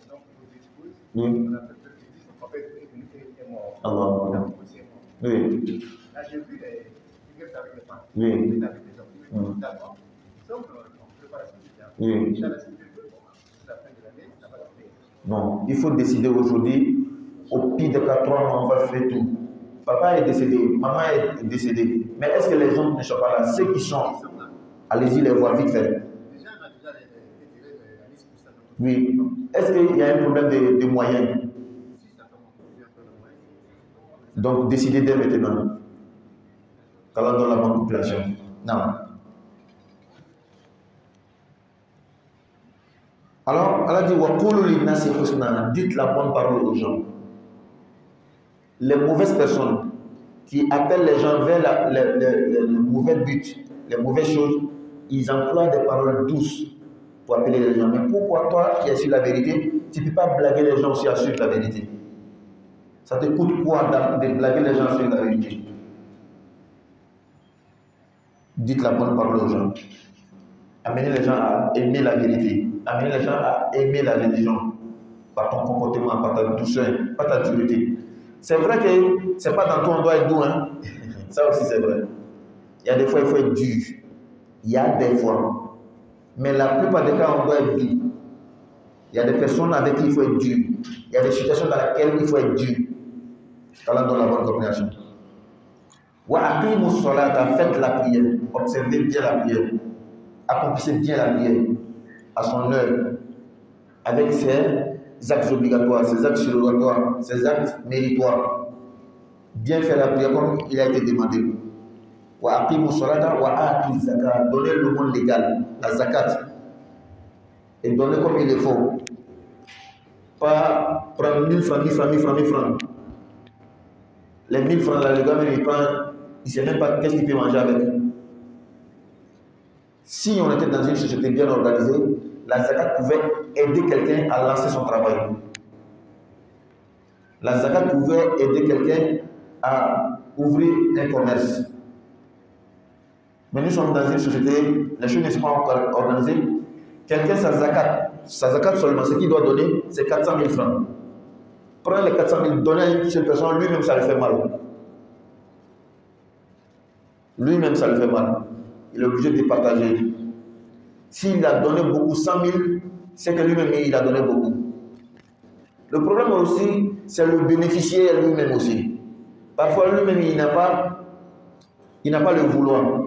donc, vos épouses,
Oui.
on a peut-être dit, son papa est venu et est mort.
Allah.
Il a proposé mort.
Oui.
Là, j'ai vu les figures avec les femmes.
Oui.
Avec les hommes. D'accord. Donc, en préparation du bien.
Oui.
Inch'Allah, c'est la fin de l'année, ça va se faire.
Non, il faut décider aujourd'hui. Au pire de 3 mois, on va faire tout. Papa est décédé, maman est décédée. Mais est-ce que les gens ne sont pas là? Ceux qui sont, allez-y les voir vite fait.
Déjà, on a déjà la liste pour ça.
Oui. Est-ce qu'il y a un problème de moyens?
Si ça commence à bien faire le moyen.
Donc, décidez dès maintenant. Qu'Allah donne la bonne population. Non. Alors, Allah dit wa qulu lin-nasi husna, dites la bonne parole aux gens. Les mauvaises personnes qui appellent les gens vers le mauvais but, les mauvaises choses, ils emploient des paroles douces pour appeler les gens. Mais pourquoi toi qui es sur la vérité, tu ne peux pas blaguer les gens aussi à suivre la vérité? Ça te coûte quoi de blaguer les gens sur la vérité? Dites la bonne parole aux gens. Amenez les gens à aimer la vérité. Amenez les gens à aimer la religion. Par ton comportement, par ta douceur, par ta dureté. C'est vrai que c'est pas dans tout on doit être doux. Hein? Ça aussi c'est vrai. Il y a des fois il faut être dur. Il y a des fois. Mais la plupart des cas on doit être doux. Il y a des personnes avec qui il faut être dur. Il y a des situations dans lesquelles il faut être dur. Allah donne la bonne compréhension. Wa aqimu ssalata, faites la prière. Observez bien la prière. Accomplissez bien la prière à son heure, avec ses actes obligatoires, ses actes surrogatoires, ses actes méritoires. Bien faire la prière comme il a été demandé. Wa aqimu ssalata wa atu zakat, donnez le monde légal, la zakat, et donnez comme il le faut. Pas prendre 1000 francs, 1000 francs, 1000 francs, 1000 francs. Les 1000 francs là, le gars il prend, il ne sait même pas qu'est-ce qu'il peut manger avec. Si on était dans une société bien organisée, la zakat pouvait aider quelqu'un à lancer son travail. La zakat pouvait aider quelqu'un à ouvrir un commerce. Mais nous sommes dans une société, les choses ne sont pas encore organisées. Quelqu'un, sa zakat seulement, ce qu'il doit donner, c'est 400 000 francs. Prendre les 400 000, donner à une seule personne, lui-même ça lui fait mal. Lui-même ça lui fait mal. Il est obligé de partager. S'il a donné beaucoup, 100 000, c'est que lui-même il a donné beaucoup. Le problème aussi, c'est le bénéficiaire lui-même aussi. Parfois lui-même il n'a pas le vouloir.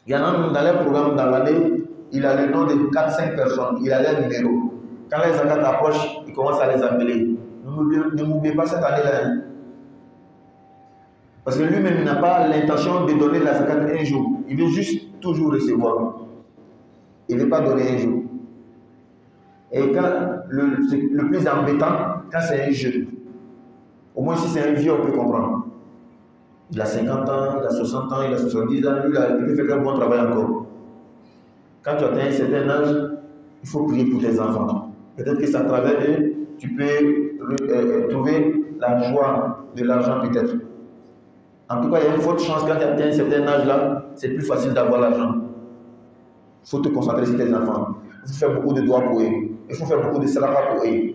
Il y en a un dans les programmes dans l'année, il a le nom de 4-5 personnes, il a leur numéro. Quand les zakat approchent, il commence à les appeler. Ne m'oubliez pas cette année-là. Parce que lui-même, il n'a pas l'intention de donner la zakat un jour. Il veut juste toujours recevoir. Il ne veut pas donner un jour. Et quand le plus embêtant, quand c'est un jeune, au moins si c'est un vieux, on peut comprendre. Il a 50 ans, il a 60 ans, il a 70 ans, lui, il peut faire un bon travail encore. Quand tu atteins un certain âge, il faut prier pour tes enfants. Peut-être que ça à travers eux, tu peux trouver la joie de l'argent peut-être. En tout cas, il y a une forte chance quand tu atteins un certain âge-là, c'est plus facile d'avoir l'argent. Il faut te concentrer sur tes enfants. Il faut faire beaucoup de doigts pour eux. Il faut faire beaucoup de salapa pour eux.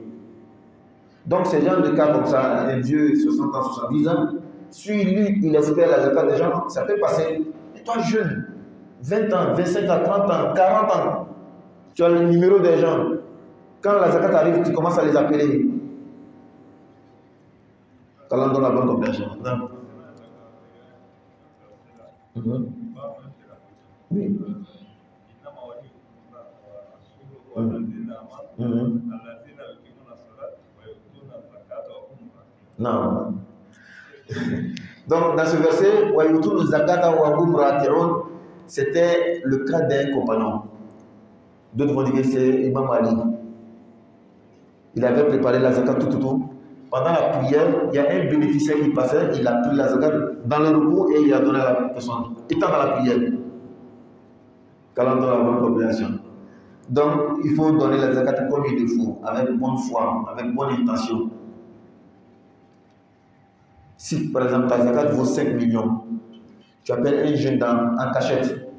Donc, ces gens de cas comme ça, un vieux 60 ans, 70 ans, si lui, il espère la zakat des gens, ça peut passer. Et toi, jeune, 20 ans, 25 ans, 30 ans, 40 ans, tu as le numéro des gens. Quand la zakat arrive, tu commences à les appeler. Quand on donne la bonne compréhension. Oui. Non. Donc, dans ce verset, c'était le cas d'un compagnon. D'autres vont dire que c'est Imam Ali. Il avait préparé la zakat tout. Pendant la prière, il y a un bénéficiaire qui passait, il a pris la zakat dans le repos et il a donné à la personne, étant dans la prière. Quand on donne la bonne compréhension. Donc, il faut donner la zakat comme il le faut, avec bonne foi, avec bonne intention. Si, par exemple, ta zakat vaut 5 millions, tu appelles un jeune en cachette.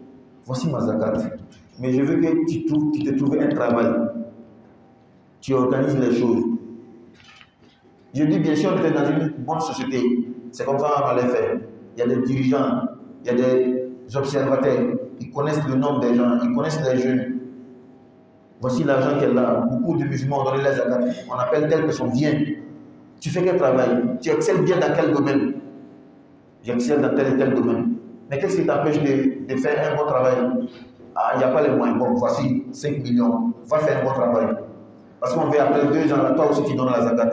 Voici ma zakat. Mais je veux que tu te trouves un travail. Tu organises les choses. Je dis bien sûr, on était dans une bonne société. C'est comme ça qu'on va les faire. Il y a des dirigeants, il y a des observateurs. Ils connaissent le nom des gens, ils connaissent les jeunes. Voici l'argent qu'elle a. Beaucoup de musulmans ont donné les zakat. On appelle telle personne, viens. Tu fais quel travail? Tu excelles bien dans quel domaine? J'excelle dans tel et tel domaine. Mais qu'est-ce qui t'empêche de faire un bon travail? Ah, il n'y a pas les moyens. Bon, voici 5 millions. Va faire un bon travail. Parce qu'on veut après 2 ans, toi aussi tu donnes la zakat.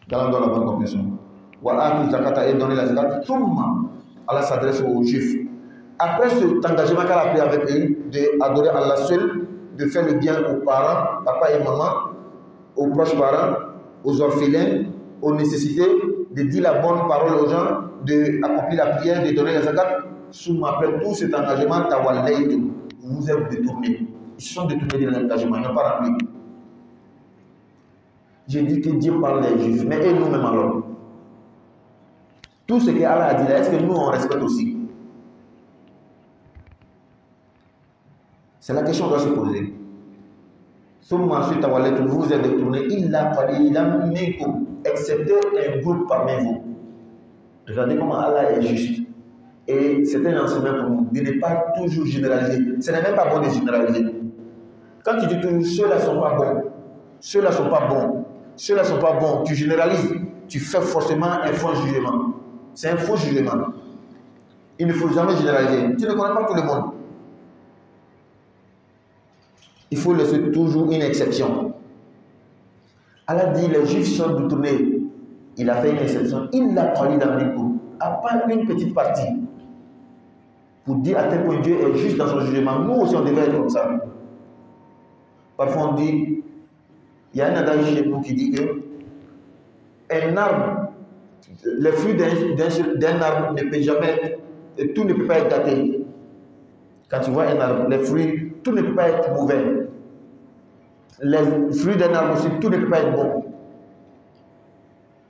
Dans la bonne compréhension. Voilà, zakat et donner la zakat. Allah s'adresse aux Juifs. Après cet engagement qu'elle a pris avec eux, d'adorer Allah seul, de faire le bien aux parents, papa et maman, aux proches parents, aux orphelins, aux nécessités, de dire la bonne parole aux gens, d'accomplir la prière, de donner la zakat. Après tout cet engagement, vous vous êtes détournés. Ils se sont détournés de l'engagement, ils n'ont pas rempli. J'ai dit que Dieu parle des Juifs, mais et nous-mêmes alors? Tout ce que Allah a dit là, est-ce que nous on respecte aussi? C'est la question qu'on doit se poser. Ensuite, vous vous êtes détournés, excepté un groupe parmi vous. Regardez comment Allah est juste. Et c'est un enseignement pour nous, de ne pas toujours généraliser. Ce n'est même pas bon de généraliser. Quand tu dis toujours ceux-là ne sont pas bons, ceux-là ne sont pas bons, ceux-là ne sont pas bons, tu généralises, tu fais forcément un faux jugement. C'est un faux jugement. Il ne faut jamais généraliser. Tu ne connais pas tout le monde. Il faut laisser toujours une exception. Allah dit les Juifs sont détournés. Il a fait une exception. Il l'a parlé dans les coups. À part une petite partie. Pour dire à tel point Dieu est juste dans son jugement. Nous aussi on devait être comme ça. Parfois on dit, il y a un adage chez nous qui dit que un arbre, les fruits d'un arbre ne peut jamais, tout ne peut pas être gâté. Quand tu vois un arbre, les fruits, tout ne peut pas être mauvais. Les fruits d'un arbre aussi, tout ne peut pas être bon.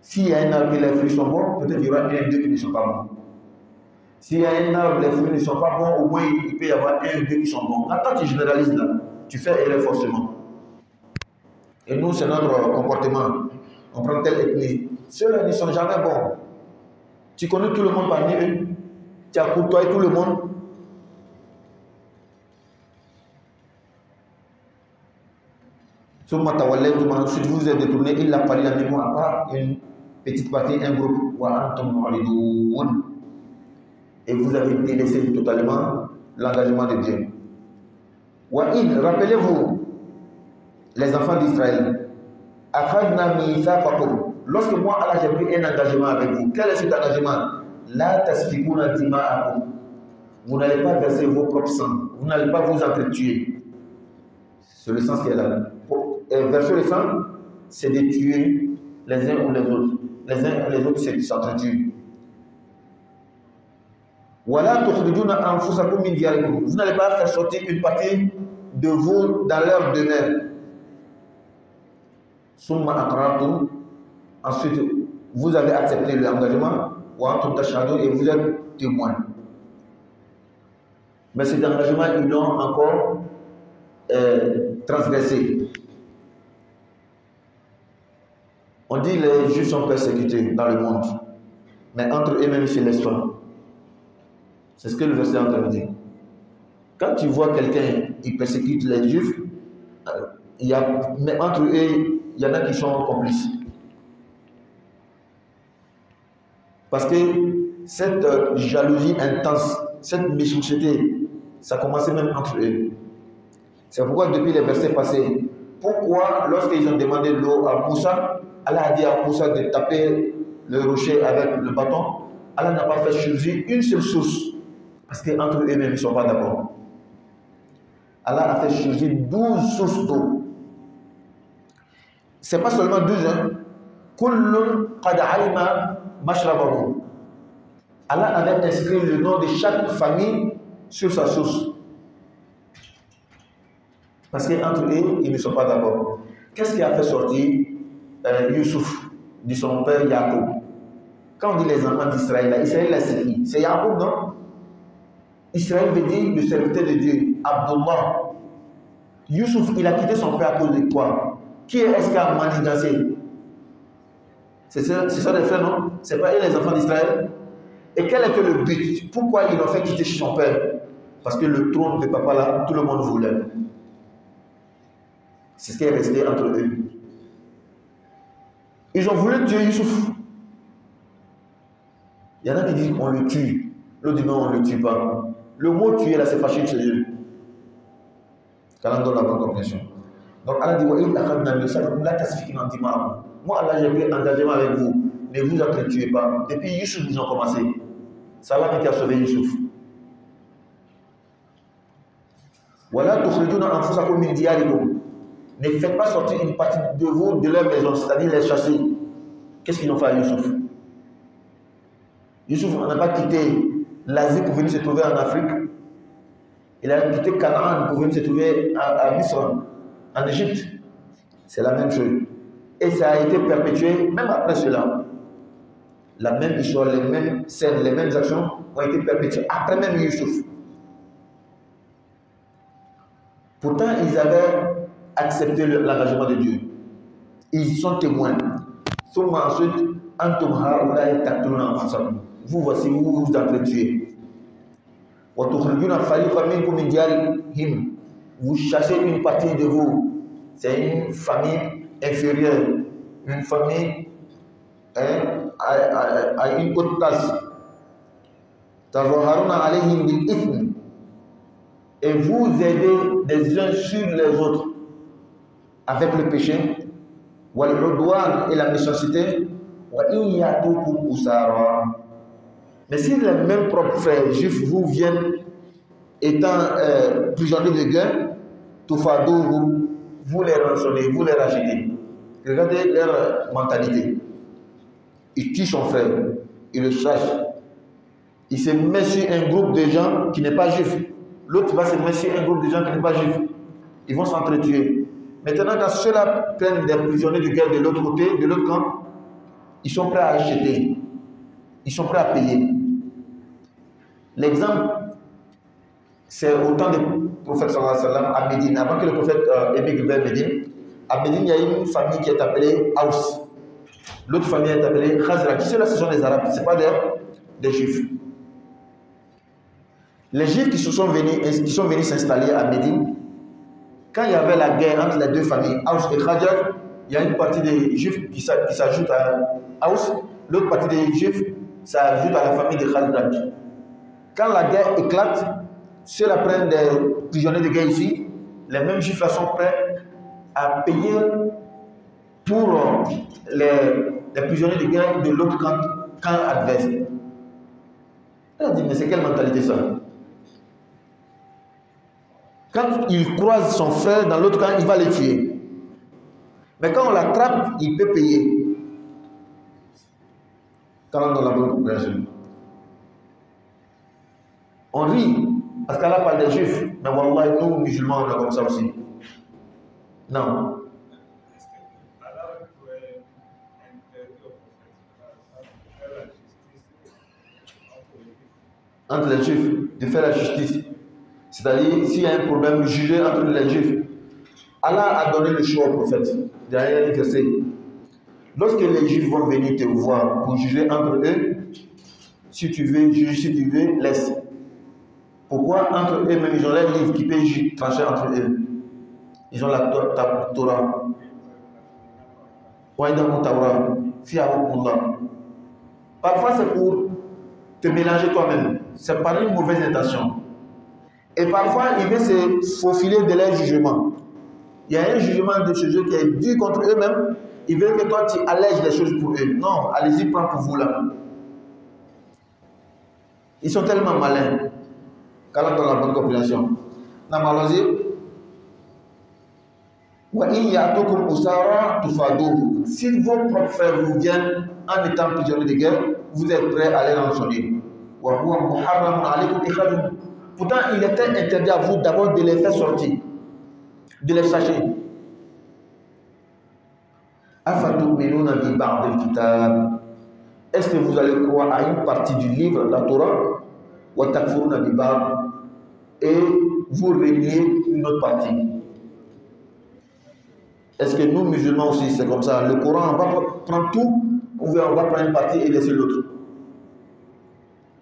S'il y a un arbre et les fruits sont bons, peut-être il y aura un ou deux qui ne sont pas bons. S'il y a un arbre et les fruits ne sont pas bons, au moins il peut y avoir un ou deux qui sont bons. Quand tu généralises là, tu fais erreur forcément. Et nous, c'est notre comportement. On prend telle ethnie. Ceux-là ne sont jamais bons. Tu connais tout le monde parmi eux. Tu as côtoyé tout le monde. Ensuite, vous êtes détourné, il a parlé la mémoire à part une petite partie, un groupe. et vous avez délaissé totalement l'engagement de Dieu. Wa'id, rappelez-vous, les enfants d'Israël, lorsque moi, Allah, j'ai pris un engagement avec vous. Quel est cet engagement? La tasfikuna dima'akum. Vous n'allez pas verser vos propres sangs. Vous n'allez pas vous entretuer. C'est le sens qui est là. Verser le sang, c'est de tuer les uns ou les autres. Les uns ou les autres, c'est de s'entretuer. Voilà, vous n'allez pas faire sortir une partie de vous dans leur demeure. Ensuite, vous avez accepté l'engagement et vous êtes témoin. Mais cet engagement, ils l'ont encore transgressé. On dit que les Juifs sont persécutés dans le monde, mais entre eux-mêmes, ils se laissent pas. C'est ce que le verset est en train de dire. Quand tu vois quelqu'un qui persécute les Juifs, mais entre eux, il y en a qui sont complices. Parce que cette jalousie intense, cette méchanceté, ça commençait même entre eux. C'est pourquoi depuis les versets passés, pourquoi lorsqu'ils ont demandé l'eau à Moussa, Allah a dit à Moussa de taper le rocher avec le bâton, Allah n'a pas fait surgir une seule source. Parce qu'entre eux-mêmes, ils ne sont pas d'accord. Allah a fait surgir 12 sources d'eau. Ce n'est pas seulement 12, hein. Kullun qad alima mashrabahu. Allah avait inscrit le nom de chaque famille sur sa source. Parce qu'entre eux, ils ne sont pas d'accord. Qu'est-ce qui a fait sortir Youssouf de son père Yacoub? Quand on dit les enfants d'Israël, Israël c'est qui? C'est Yacoub, non? Israël veut dire le serviteur de Dieu, Abdullah. Youssouf, il a quitté son père à cause de quoi? Qui est-ce qui a manigancé? C'est ça les frères, non? C'est pas eux les enfants d'Israël? Et quel était le but? Pourquoi ils l'ont fait quitter chez son père? Parce que le trône de papa là, tout le monde voulait. C'est ce qui est resté entre eux. Ils ont voulu tuer Youssouf. Il y en a qui disent qu'on le tue. L'autre dit non, on ne le tue pas. Le mot tuer là, c'est fâché chez eux. Quand on donne la bonne compréhension. Donc Allah dit, moi Allah j'ai pris engagement avec vous, ne vous entretuez pas. Depuis Youssouf, ils ont commencé. C'est Allah qui a sauvé Youssouf. Voilà, ne faites pas sortir une partie de vous de leur maison, c'est-à-dire les chasser. Qu'est-ce qu'ils ont fait à Youssouf? Youssouf n'a pas quitté l'Asie pour venir se trouver en Afrique. Il a quitté Canaan pour venir se trouver à Misra, en Égypte. C'est la même chose. Et ça a été perpétué même après cela. La même histoire, les mêmes scènes, les mêmes actions ont été perpétuées après même Youssouf. Pourtant, ils avaient accepté l'engagement de Dieu. Ils sont témoins. Ensuite, vous voici, vous vous entretuez. Vous chassez une partie de vous. C'est une famille inférieure, une famille à une haute place. Et vous aidez les uns sur les autres avec le péché, et la méchanceté. Mais si les mêmes propres frères juifs vous viennent étant prisonniers de guerre, vous les rançonnez, vous les rachetez. Regardez leur mentalité. Il tue son frère, il le chasse. Il se met sur un groupe de gens qui n'est pas juif. L'autre va se mettre sur un groupe de gens qui n'est pas juif. Ils vont s'entretuer. Maintenant, quand ceux-là prennent des prisonniers de guerre de l'autre côté, de l'autre camp, ils sont prêts à acheter. Ils sont prêts à payer. L'exemple, c'est au temps du prophète sallallahu alayhi wa sallam à Médine. Avant que le prophète émigre vers Médine, à Médine, il y a une famille qui est appelée Aus. L'autre famille est appelée Khazraj. Ceux-là, ce sont des Arabes, ce ne sont pas des Juifs. Les Juifs qui sont venus s'installer à Médine, quand il y avait la guerre entre les deux familles, Aus et Khazraj, il y a une partie des Juifs qui s'ajoute à Aus, l'autre partie des Juifs s'ajoute à la famille de Khazraj. Quand la guerre éclate, ceux-là prennent des prisonniers de guerre ici, les mêmes juifs là sont prêts à payer pour les prisonniers de guerre de l'autre camp adverse. Elle a dit, mais c'est quelle mentalité ça? Quand il croise son frère dans l'autre camp, il va le tuer. Mais quand on l'attrape, il peut payer. Quand on a la bonne compréhension. On rit, parce qu'Allah parle des juifs. Mais wallah, nous, musulmans, on est comme ça aussi. Non. Entre les juifs, de faire la justice. C'est-à-dire, s'il y a un problème, juger entre les juifs. Allah a donné le choix au prophète. Derrière le verset. Lorsque les juifs vont venir te voir pour juger entre eux, si tu veux juger, si tu veux, laisse. Pourquoi entre eux-mêmes, ils ont les livres qui peuvent trancher entre eux. Ils ont la Torah. Parfois, c'est pour te mélanger toi-même. C'est par une mauvaise intention. Et parfois, il veut se faufiler de leur jugement. Il y a un jugement de chez eux qui est dû contre eux-mêmes. Ils veulent que toi, tu allèges les choses pour eux. Non, allez-y, prends pour vous là. Ils sont tellement malins. Qu'Allah donne la bonne compréhension. Si vos propres frères vous viennent en étant prisonniers de guerre, vous êtes prêts à les rançonner. Pourtant, il était interdit à vous d'abord de les faire sortir, de les chercher. Est-ce que vous allez croire à une partie du livre, la Torah, et vous reniez une autre partie? Est-ce que nous, musulmans aussi, c'est comme ça? Le Coran, on va prendre tout, on va prendre une partie et laisser l'autre.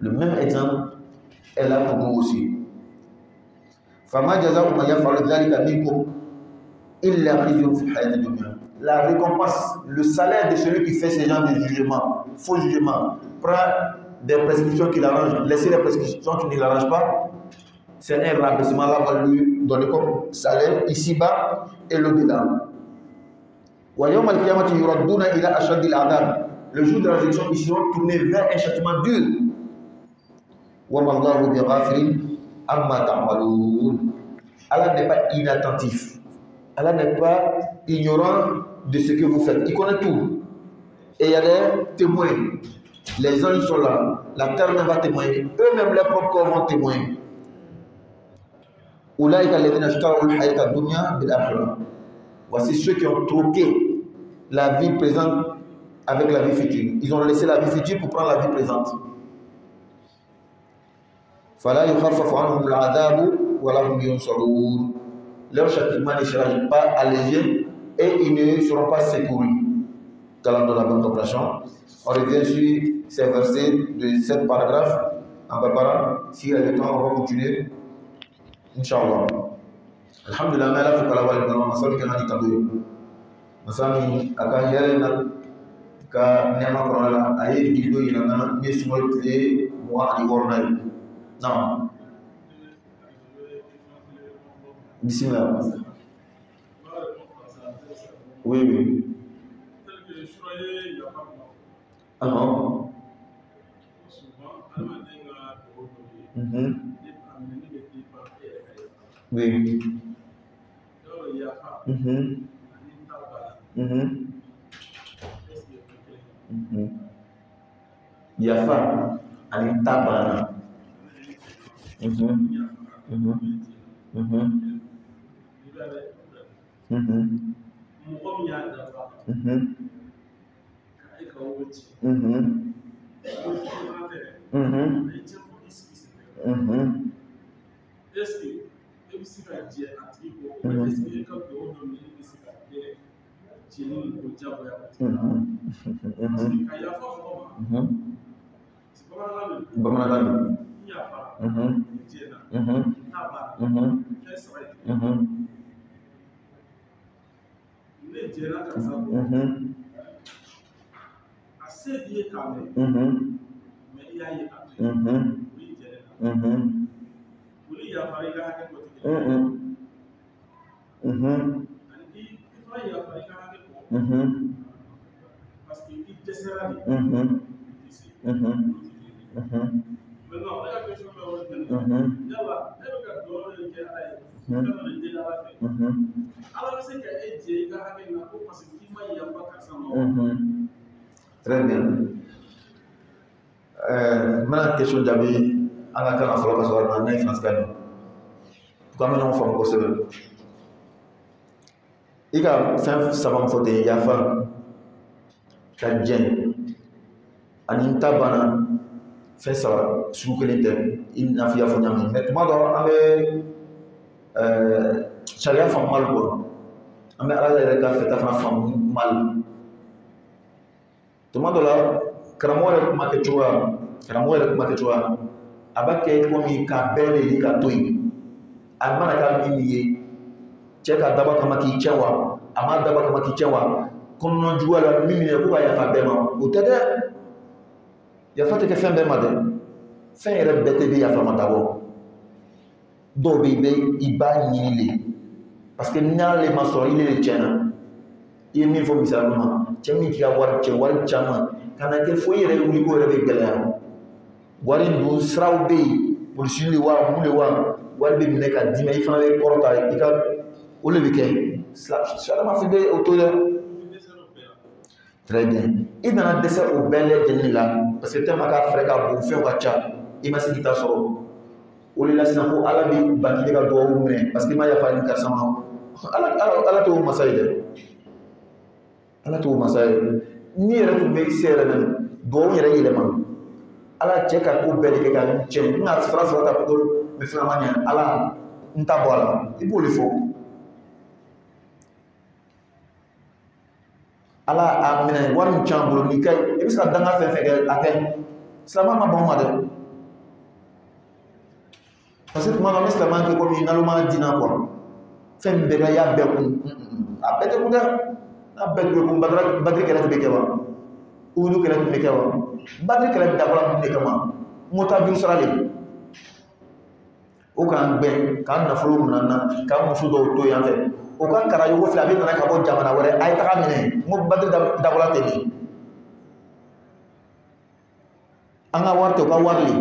Le même exemple est là pour nous aussi. La récompense, le salaire de celui qui fait ce genre de jugement, faux jugement, prend des prescriptions qui l'arrangent, laisser les prescriptions qui ne l'arrangent pas, c'est un rabaissement là, on va lui donner comme salaire ici-bas et l'au-delà. Le jour de la résurrection, ils seront tournés vers un châtiment dur. Allah n'est pas inattentif. Allah n'est pas ignorant de ce que vous faites. Il connaît tout. Et il y a des témoins. Les anges sont là. La terre va témoigner. Eux-mêmes, leurs propres corps vont témoigner. Voici ceux qui ont troqué la vie présente avec la vie future. Ils ont laissé la vie future pour prendre la vie présente. Leur châtiment ne sera pas allégé et ils ne seront pas secourus. Dans la bonne compréhension, on revient sur ces versets de 7 paragraphes en préparant. Si il y a le temps, on va continuer. Inch'Allah. Alhamdulillah, mais là, il faut que la bonne compréhension soit tablée. Masami akayela ka nema korala ayi dido yinana ni small play moi ani wornal. Non. Bismillah. Oui, oui. Oui. Yafa alitabana. Très bien. Maintenant, question d'avis, on a quand même fait la question France Gagnon. Pourquoi nous faisons comme ça? Il y a fait savant faute, il y a fait Kadjen, Aninta Bana, fait ça, sous que l'était, il n'a fait affaire d'ami. Mais tout le monde avait charia fait mal quoi. Mais Allah il a fait affaire mal. Tout le monde là, karamɔgɔ yɛrɛ kuma kɛcogoya karamɔgɔ yɛrɛ kuma kɛcogoya a b'a kɛ komi ka bɛɛ de ye ka to yen a mana k'a min ye cɛ ka daba kama k'i cɛ wa a ma daba kama k'i cɛ wa kɔnɔna juguya la min minɛ ko ka yafa bɛɛ ma o tɛ dɛ yafa tɛ kɛ fɛn bɛɛ ma dɛ fɛn yɛrɛ bɛɛ tɛ bɛ yafa ma dabɔ dɔw bɛ yen i b'a ɲini de parce que n'ale ma sɔrɔ i de tiɲɛna i ye min fɔ misali ma cɛ min k'i ka wari caman kana kɛ fo i yɛrɛ wuli ko yɛrɛ bɛ gɛlɛya wari dun siraw bɛ yen polisiw de wa mun de wa wari bɛ minɛ ka d'i ma i fana bɛ kɔrɔta i ka o de bɛ kɛ silamɛmafin bɛ o to dɛ très bien i nana dɛsɛ o bɛɛ lajɛlen la parce que tellement k'a fɛrɛ ka bon fɛnw ka ca i ma se k'i ta sɔrɔ o de la sisan ko ala bɛ baki de ka dugawu minɛ parce que i ma yafa ni karisa ma ala t'o masa ye dɛ ala t'o masa ye ni yɛrɛ tun bɛ se yɛrɛ na dugawu yɛrɛ yɛlɛma ala cɛ ka ko bɛɛ de kɛ ka cɛ n ka fara ta ko mɛ fɛn ma ɲɛ ala n ta bɔ a la i b'o de fɔ ala a minɛ wari min can bolo nin kɛ i bɛ se ka danga fɛn fɛn kɛ a kɛ silamɛ ma ban o ma dɛ parce que tuma dɔ n bɛ silamɛ kɛ komi naloma dina quoi fɛn min bɛɛ kɛ i y'a bɛɛ kun a bɛɛ tɛ kun dɛ n'a bɛɛ tun bɛ kun badiri kɛlɛ tun bɛ kɛ wa uhudu kɛlɛ tun bɛ kɛ wa badiri kɛlɛ dabɔra mun de kama mota juru sara de o k'an gbɛn k'an nafolo minɛ na k'an muso dɔw to yan fɛ o ka karajogo filɛ a bɛ nana ka bɔ jamana wɛrɛ a ye taga minɛ n ko badiri dabɔra ten de an ka wari tɛ o ka wari de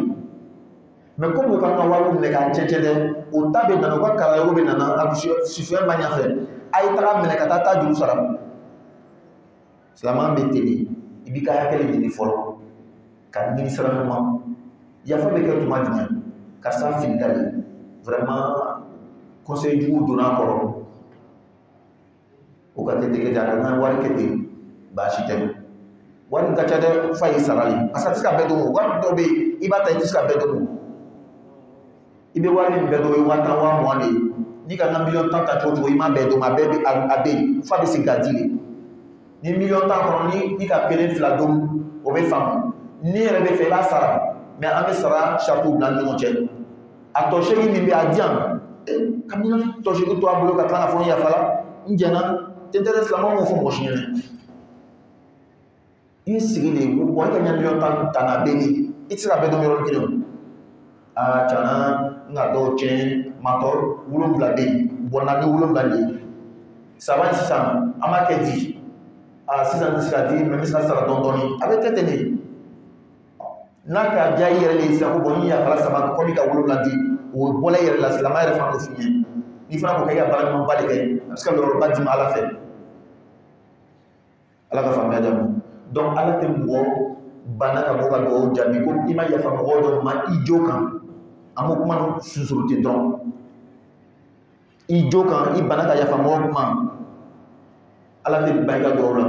mais comme u k'an ka wari minɛ k'a cɛncɛn dɛ o ta bɛ nana o ka karajogo bɛ nana a susuya ma ɲɛ fɛ a ye taga minɛ ka taa juru sara silamɛ bɛ ten de i b'i ka hakɛ de ɲini fɔlɔ ka ɲini sira ɲuman yafa bɛ kɛ tuma jumɛn karisa filila de vraiment conseil jugu donna a kɔrɔ o ka kɛ tɛgɛ ja n ka wari kɛ ten baasi tɛ wari ka ca dɛ fa y'i sarali parce que a tɛ se ka bɛɛ dɔn o wari dɔ bɛ yen i b'a ta i tɛ se ka bɛɛ dɔn i bɛ wari min bɛɛ dɔn o ye 10 000 wa 20 000 de ye n'i ka n ka miliyɔn 10 ta cogo cogo i m'a bɛɛ dɔn a bɛɛ bɛ yen fa bɛ segin k'a di de ni miliyɔn 10 kɔnɔ ni i ka kelen fila dɔn o bɛ faamu ni yɛrɛ bɛ fɛ i b'a sara mais an bɛ sara sariyaw bila ni ɲɔgɔn cɛ a tɔ seegin min bɛ a di yan ka miliyɔn tɔ seegin to a bolo ka tila ka fɔ n yafala n jɛna ten tɛ dɛ silamɛw m'o fɔ mɔgɔ si ɲɛna i sigi de wa i ka ɲɛ miliyɔn 10 ta na bɛ yen i tɛ se ka bɛɛ dɔn yɔrɔnin kelen o aa tiɲɛna n ka dɔw tiɲɛ ma tɔ 7 bɛ yen bɔn na ni 7 de ye saba sisan an b'a kɛ di sisan tɛ se ka di mɛ n bɛ se ka sara dɔɔnin dɔɔnin a bɛ kɛ ten de n'a ka diya i yɛrɛ de ye sisan ko bɔn n yafara saba ko n'i ka 7 di o bɔla i yɛrɛ la silamɛ yɛrɛ fana y'o f'i ɲɛ n'i fana ko kɛ i ka baara ɲumanba de kɛ a bɛ se ka yɔrɔba d'i ma ala fɛ ala ka faamuya d'a ma donc ala tɛ mɔgɔ banna ka bɔ ka dugawu jaabi ko i ma yafa mɔgɔ dɔ ma i jo kan an b'o kuma susuru ten dɔrɔn i jo kan i banna ka yafa mɔgɔ ma ala tɛ ban i ka dugawu la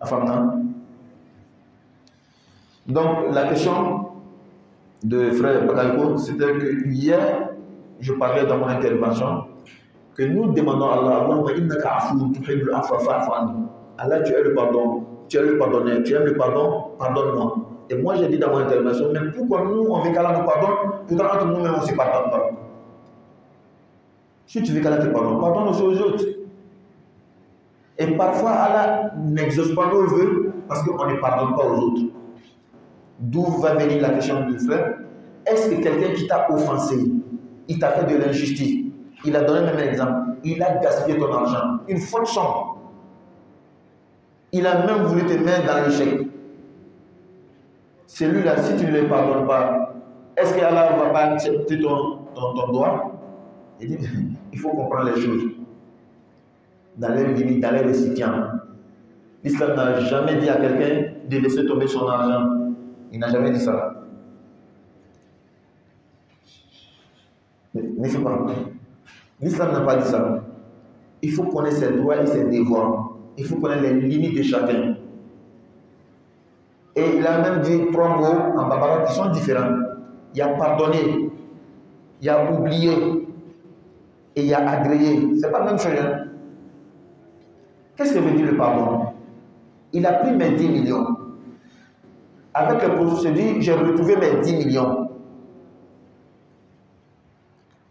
a faamuna. Donc la question de frère Bagalko, c'était que hier, je parlais dans mon intervention, que nous demandons à Allah, Allah, tu es le pardon, tu es le pardonneur, tu aimes le pardon, pardonne-moi. Et moi j'ai dit dans mon intervention, mais pourquoi nous on veut qu'Allah nous pardonne, pourtant entre nous-mêmes on ne se pardonne pas. Si tu veux qu'Allah te pardonne, pardonne aussi aux autres. Et parfois Allah n'exauce pas nos vœux parce qu'on ne pardonne pas aux autres. D'où va venir la question du frère? Est-ce que quelqu'un qui t'a offensé, il t'a fait de l'injustice, il a donné même un exemple, il a gaspillé ton argent, une faute somme, il a même voulu te mettre dans l'échec. Celui-là, si tu ne le pardonnes pas, est-ce qu'Allah ne va pas accepter ton droit? Il dit, il faut comprendre les choses dans les limites, dans les récipients. L'islam n'a jamais dit à quelqu'un de laisser tomber son argent. Il n'a jamais dit ça. Ne fais pas. L'islam n'a pas dit ça. Il faut connaître ses droits et ses devoirs. Il faut connaître les limites de chacun. Et il a même dit 3 mots en bambara qui sont différents. Il y a pardonné, il y a oublié et il y a agréé. Ce n'est pas la même chose. Hein? Qu'est-ce que veut dire le pardon? Il a pris mes 10 millions. Avec le procédé, j'ai retrouvé mes 10 millions.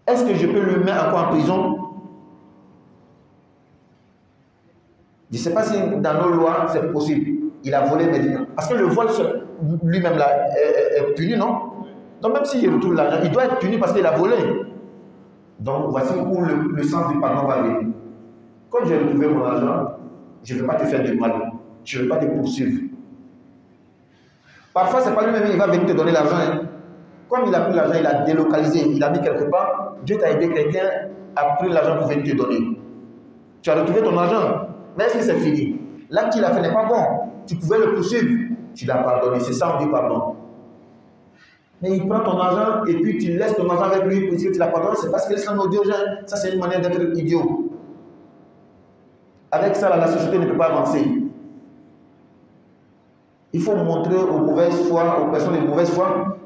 Est-ce que je peux le mettre encore en prison? Je ne sais pas si dans nos lois c'est possible. Il a volé mes 10 millions. Parce que le vol lui-même là est puni, non? Donc même s'il retrouve l'argent, il doit être puni parce qu'il a volé. Donc voici où le sens du pardon va venir. Quand j'ai retrouvé mon argent, je ne vais pas te faire du mal. Je ne vais pas te poursuivre. Parfois, ce n'est pas lui-même qui va venir te donner l'argent. Hein. Comme il a pris l'argent, il a délocalisé, il a mis quelque part, Dieu t'a aidé, quelqu'un a pris l'argent pour venir te donner. Tu as retrouvé ton argent, mais est-ce que c'est fini? L'acte qu'il a fait n'est pas bon. Tu pouvais le poursuivre. Tu l'as pardonné. C'est ça, on dit pardon. Mais il prend ton argent et puis tu laisses ton argent avec lui pour dire que tu l'as pardonné. C'est parce que l'islam nous dit aux gens, ça c'est une manière d'être idiot. Avec ça, la société ne peut pas avancer. Il faut montrer aux mauvaises foi, aux personnes de mauvaise foi,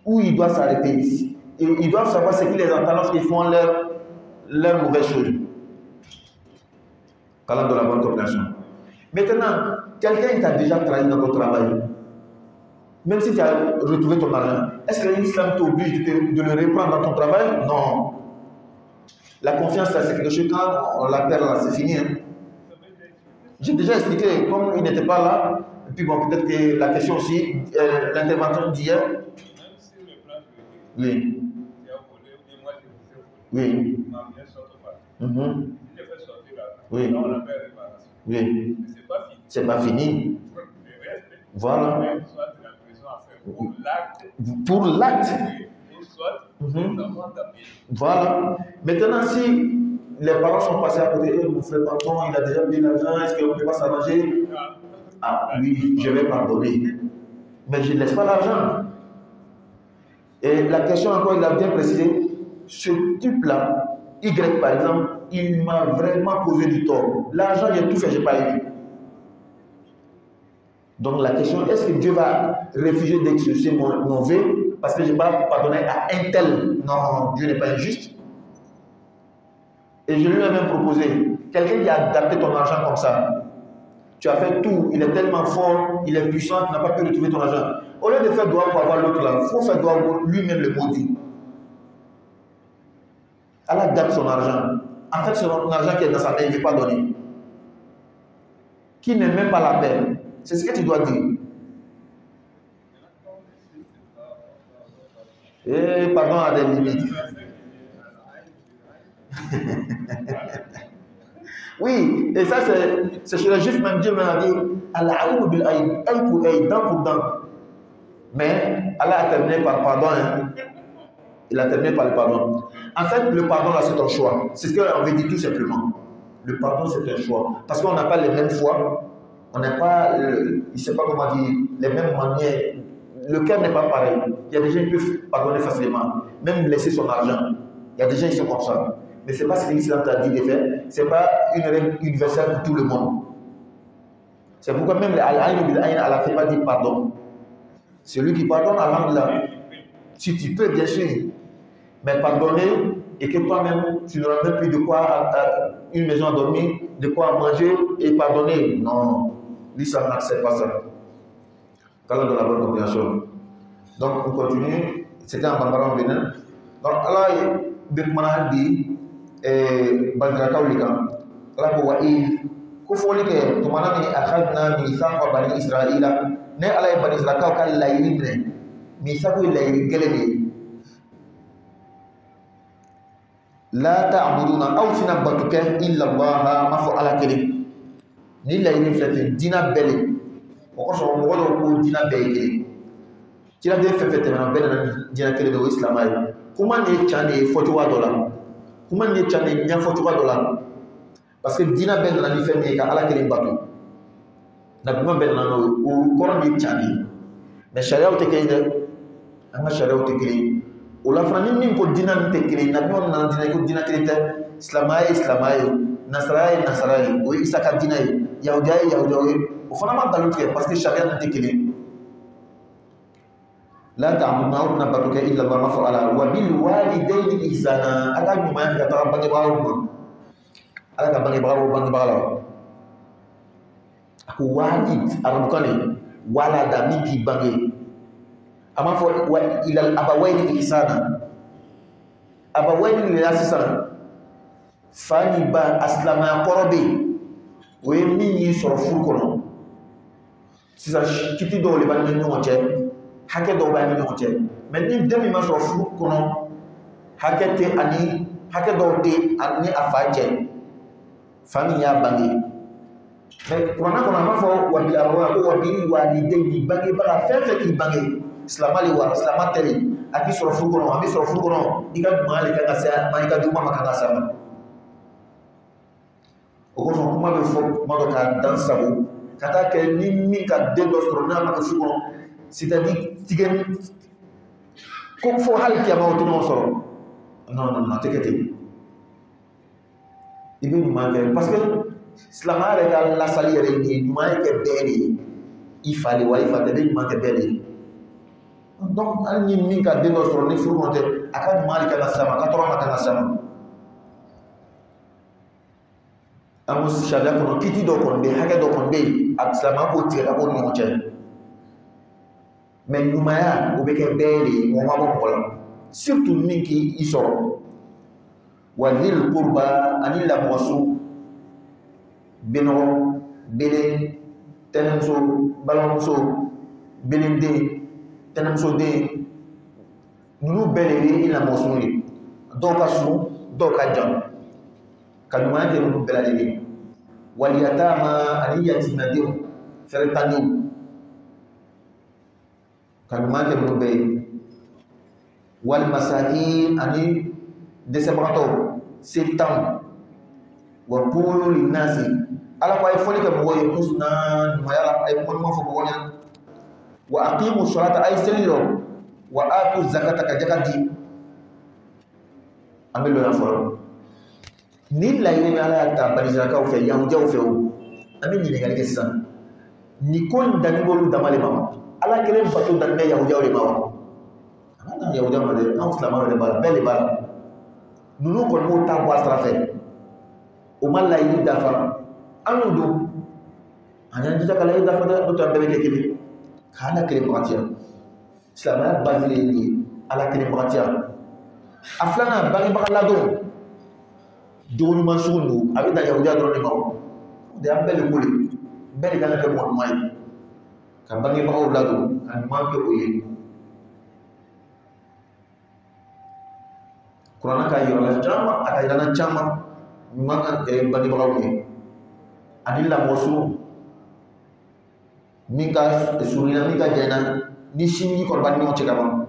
où ils doivent s'arrêter. Ils doivent savoir ce qui les entend lorsqu'ils font leurs mauvaises choses. Parlant de la bonne compréhension. Maintenant, quelqu'un t'a déjà trahi dans ton travail. Même si tu as retrouvé ton argent, est-ce que l'islam t'oblige de le reprendre dans ton travail? Non. La confiance, c'est quelque chose, quand on la perd là, c'est fini. Hein? J'ai déjà expliqué, comme il n'était pas là, et puis bon, peut-être que la question aussi, l'intervention d'hier. Oui. Oui. Oui. Oui. C'est pas fini. Voilà. Pour l'acte. Voilà. Maintenant, si les parents sont passés à côté, mon frère pardon, il a déjà payé l'argent, est-ce qu'on ne peut pas s'arranger? Ah oui, je vais pardonner. Mais je ne laisse pas l'argent. Et la question encore, il a bien précisé, ce type-là, Y par exemple, il m'a vraiment causé du tort. L'argent, j'ai tout fait, je n'ai pas eu. Donc la question, est-ce que Dieu va refuser d'exaucer mon vœu parce que je n'ai pas pardonné à un tel? Non, Dieu n'est pas injuste. Et je lui ai même proposé, quelqu'un qui a adapté ton argent comme ça, tu as fait tout, il est tellement fort, il est puissant, tu n'as pas pu retrouver ton argent. Au lieu de faire droit pour avoir l'autre là, il faut faire droit pour lui-même le maudit. Allah garde son argent. En fait, son argent qui est dans sa main, il ne veut pas donner. Qui n'est même pas la peine. C'est ce que tu dois dire. Et pardon à des limites. Oui, et ça c'est chez les juifs même, Dieu m'a dit Al-aïm bil aïm, aïm pour aïm, dent pour dent. Mais Allah a terminé par pardon. Hein. Il a terminé par le pardon. En fait, le pardon là c'est un choix. C'est ce qu'on veut dire tout simplement. Le pardon c'est un choix. Parce qu'on n'a pas les mêmes foi, on n'a pas, je ne sais pas comment dire, les mêmes manières. Le cœur n'est pas pareil. Il y a des gens qui peuvent pardonner facilement, même laisser son argent. Il y a des gens qui sont comme ça. Mais ce n'est pas ce que l'islam t'a dit de faire. Ce n'est pas une règle universelle pour tout le monde. C'est pourquoi même Allah ne fait pas dire pardon. Celui qui pardonne, Allah, si tu peux, bien sûr. Mais pardonner et que toi-même, tu n'auras même plus de quoi, une maison à dormir, de quoi manger et pardonner. Non, l'islam n'accepte pas ça. Quand on a la bonne compréhension. Donc, on continue. C'était en bambara en Bénin. Donc, Allah, Birkmana dit, Badraka Ulika, Allah pour Waïd, Koufolike, Tumana Mini Akhadna, Mithaqa Bani Israël, Ne Allah Bani Israël, Kal Laïline, Mithaqa Laïline, la ta'buduna aw fina batuke illa Allah ma fo ala kelen ni la yini fete dina bele o ko so mo ko dina bele kila de fefete na bele na dina kelen do islam ay kuma ne chane foto wa dola kuma ne chane nya foto wa dola parce que dina bele na ni fete ka ala kelen batu na kuma bele na no o ko ne chane mais sharia o te kelen anga sharia o te kelen o la fana ni ko dina te kelen na non na dina ko dina kelen te islamay nasaraye o isa ka dina yahudiya o fana ma dalu tigɛ parce que sharia na te kelen la ta'buduna na batuka illa Allah ma fa'ala wa bil walidayni ihsana ala ɲumanya ka taga bangebagaw ma ala ka bangebagaw ako walid arabukan ne walada min k'i bange a ma fɔ wa ilal abawayni ihsana abawayni le la sisan fa ni ba asilamaya kɔrɔ bɛ yen o ye min y'i sɔrɔ furu kɔnɔ sisan kiti dɔw de b'a ni ɲɔgɔn cɛ hakɛ dɔw b'a ni ɲɔgɔn cɛ mais ni den min ma sɔrɔ furu kɔnɔ hakɛ tɛ ani hakɛ dɔw tɛ ani a fa cɛ fa min y'a bange mais kuranɛ kɔnɔ a b'a fɔ wabil abawa ko wabil walidayni bangebaga fɛn fɛn k'i bange silamɛ wa silamɛ tɛ a k'i sɔrɔ furu kɔnɔ a bɛ sɔrɔ furu kɔnɔ i ka ɲuman de kan ka se ma i ka juguman ma kan ka s'a ma o kosɔn kuma bɛ fɔ kuma dɔ k'a dan sago ka taa kɛ ni min ka den dɔ sɔrɔ n'a ma kɛ furu kɔnɔ c'est-à-dire tigɛni ko fɔ hali kiyama o tɛ ɲɔgɔn sɔrɔ non a tɛ kɛ ten i bɛ ɲuman kɛ parce que silamɛya yɛrɛ ka lasali yɛrɛ ye ɲuman kɛ bɛɛ de ye i fa de wa i fa tɛ i bɛ ɲuman kɛ bɛɛ de ye donc hali ni min ka den dɔ sɔrɔ ni furu kɔnɔ tɛ a ka ɲuman de kan ka s'a ma a ka tɔgɔ ma kan ka s'a ma an ko sariya kɔnɔ kiti dɔ kɔni bɛ hakɛ dɔ kɔni bɛ yen a silamɛya b'o tigɛ ka bɔ ni ɲɔgɔn cɛ mais ɲumanya o bɛ kɛ bɛɛ de ye mɔgɔ ma bɔ mɔgɔ la surtout min k'i sɔrɔ wa dhil qurba ani lamɔgɔso benɔgɔ belen tɛnɛmuso balimamuso belenden tɛnɛmusoden ninnu bɛɛ de ye i lamɔgɔso ye dɔw ka sun dɔw ka jan ka ɲumanya kɛ ninnu bɛɛ lajɛlen waliyatama ani yatimadenw fɛrɛtandenw ka ɲuman kɛ ninnu bɛɛ ye walimasakin ani dɛsɛbagatɔw setanw wa qulu linnasi ala ko a ye fɔli kɛ mɔgɔw ye husna ɲumanya la a ye kuma ɲuman fɔ mɔgɔw ɲɛna wa aqimu salata a ye seli jɔ wa atu zakata ka jaka di an bɛ lɔya fɔlɔ ni laɲini bɛ ala y'a ta banisirakaw fɛ yahudiyaw fɛ o an bɛ ɲininkali kɛ sisan ni ko in danni b'olu dama de ma wa ala kelen bato danni bɛ yahudiyaw de ma wa an ka yahudiyaw ma dɛ anw silamɛw de b'a la bɛɛ de b'a la ninnu kɔni b'o ta bɔ a sira fɛ o ma laɲini dafa an y'o don an y'an jija ka laɲini dafa dɛ n'o tɛ an bɛɛ bɛ kɛ kelen ka ala kelen bagatiya silamɛya basile ye nin ye ala kelen bagatiya a filanan bangebaga ladon jogo ɲuman sugu ninnu a bɛ dan yahudiya dɔrɔn de ma o de an bɛɛ de ko de bɛɛ de kan ka kɛ mɔgɔ ɲuman ye ka bangebagaw ladon ka ɲuman kɛ o ye kuranna ka yira la caman a ka yirana caman ɲuman ka bangebagaw ye ani lamɔso min ka surunna min ka jɛnna ni sinji kɔni b'a ni ɲɔgɔn cɛ ka ban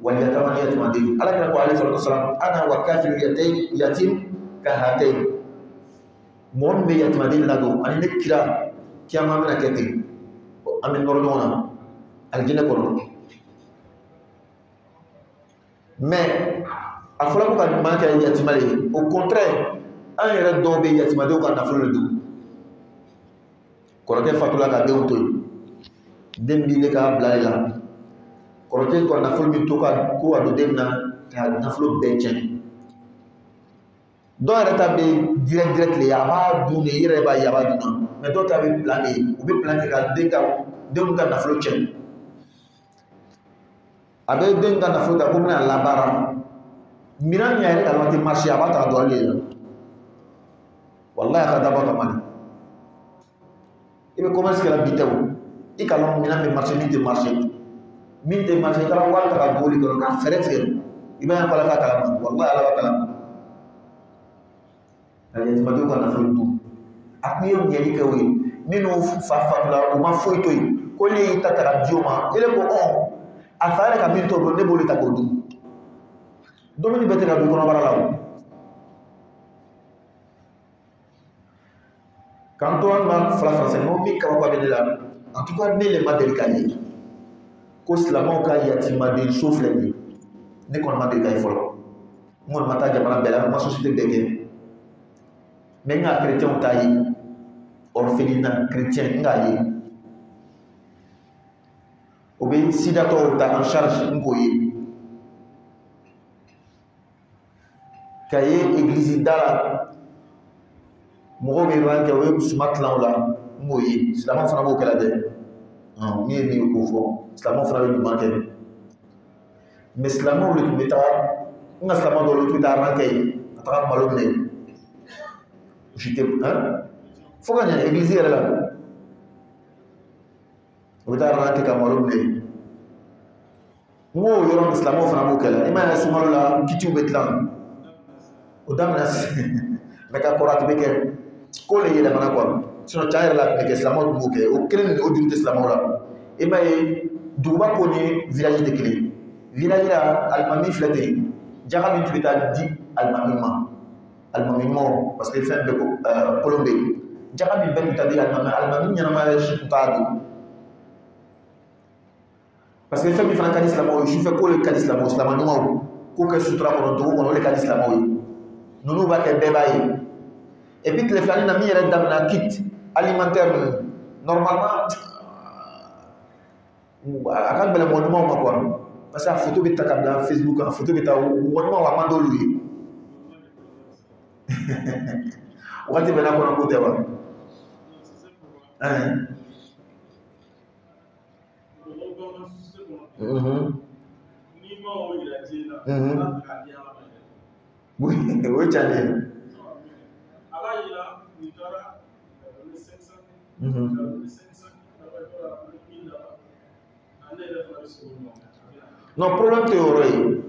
waliyatama ni yatimaden ala kira ko alayhi salatu wasalam ana wa kafiru yatim ka hatayn mɔgɔ min bɛ yatimaden ladon ani ne kira kiyama bɛna kɛ ten an bɛ nɔrɔ ɲɔgɔn na alijinɛ kɔnɔ mais a fɔra ko ka ɲuman kɛ yatima de ye au contraire an yɛrɛ dɔw bɛ yatimadenw ka nafolo de dun kɔrɔkɛ fatula ka denw to yen den b'i le k'a bila de la kɔrɔkɛ ka nafolo min to ka ko a don den na ka nafolo bɛɛ tiɲɛ dɔw yɛrɛ ta bɛ direct le a b'a dun de i yɛrɛ b'a ye a b'a dun na mais dɔw ta bɛ plan de u bɛ plan kɛ ka denw ka nafolo tiɲɛ a bɛ den ka nafolo ta ko bɛna labaara minɛn min yɛrɛ kalama tɛ marché a b'a ta dɔn ale la walahi a ka dabɔ kama de i bɛ commerce kɛla bi tɛ o i kalama minɛn bɛ marché min tɛ marché min tɛ marché i taara wari ta ka boli kɔnɔ ka fɛɛrɛ tigɛ i b'a ye ko ala ka kalama walahi ala b'a kalama yatimadiw ka nafolo dun a tun ye ɲɛli kɛ o ye minnu fa fatula u ma foyi to yen ko ne y'i ta ta ka di o ma ele ko a fa yɛrɛ ka min to don ne b'olu ta k'o dun dumuni bɛ tɛ ka dun kɔnɔbara la o k'an to an ma fila fara sɛnɛ min kabako bɛ ne la en tout cas ne le ma deli k'a ye ko silamɛw ka yatimadenso filɛ nin ye ne kɔni ma deli k'a ye fɔlɔ n kɔni ma taa jamana bɛɛ la n ma société bɛɛ kɛ mais n ka chrétienw t'a ye orphelinat chrétien n k'a ye o bɛ sidatɔw ta en charge n k'o ye ka ye église da la mɔgɔw bɛ ran kɛ o ye suma tilan o la n k'o ye silamɛw fana b'o kɛla dɛ min ye min ye k'o fɔ silamɛw fana bɛ ɲuman kɛ mais silamɛw de tun bɛ taa n ka silamɛ dɔw tun bɛ taa ran kɛ yen ka taga malo minɛ fo ka ɲɛ église yɛrɛ la o bɛ taa ran kɛ ka malo minɛ n k'o yɔrɔ min silamɛw fana b'o kɛla i ma ye sunkalo la kitiw bɛ dilan o daminɛ mais ka kɔrɔ a tun bɛ kɛ ko le yɛlɛmana quoi sinon tiɲɛ yɛrɛ la a tun bɛ kɛ silamɛw tun b'o kɛ o kelen o juru tɛ silamɛw la i ma ye duguba ko ni village tɛ kelen village la alimami filɛ ten jaga min tun bɛ taa di alimami ma alimami ɲumanw parce que fɛn bɛɛ kolon bɛ yen jaga min bɛɛ tun taa di alimami ɲɛnama yɛrɛ si tun t'a dun parce que fɛn min fana ka di silamɛw ye sufɛ ko le ka di silamɛw silamɛ ɲumanw k'o kɛ sutura kɔnɔ dugu kɔnɔ o le ka di silamɛw ye ninnu b'a kɛ bɛɛ b'a ye et puis tile filanin na min yɛrɛ daminɛ kit alimentaire ninnu normalement a ka gɛlɛn mɔgɔ ɲumanw ma quoi parce que a photo bɛ ta ka bila Facebook kan a photo bɛ ta mɔgɔ ɲumanw a man d'olu ye wagati bɛɛ n'a kɔnɔ ko tɛ wa o ye tiɲɛ de ye non problème tɛ yɔrɔ ye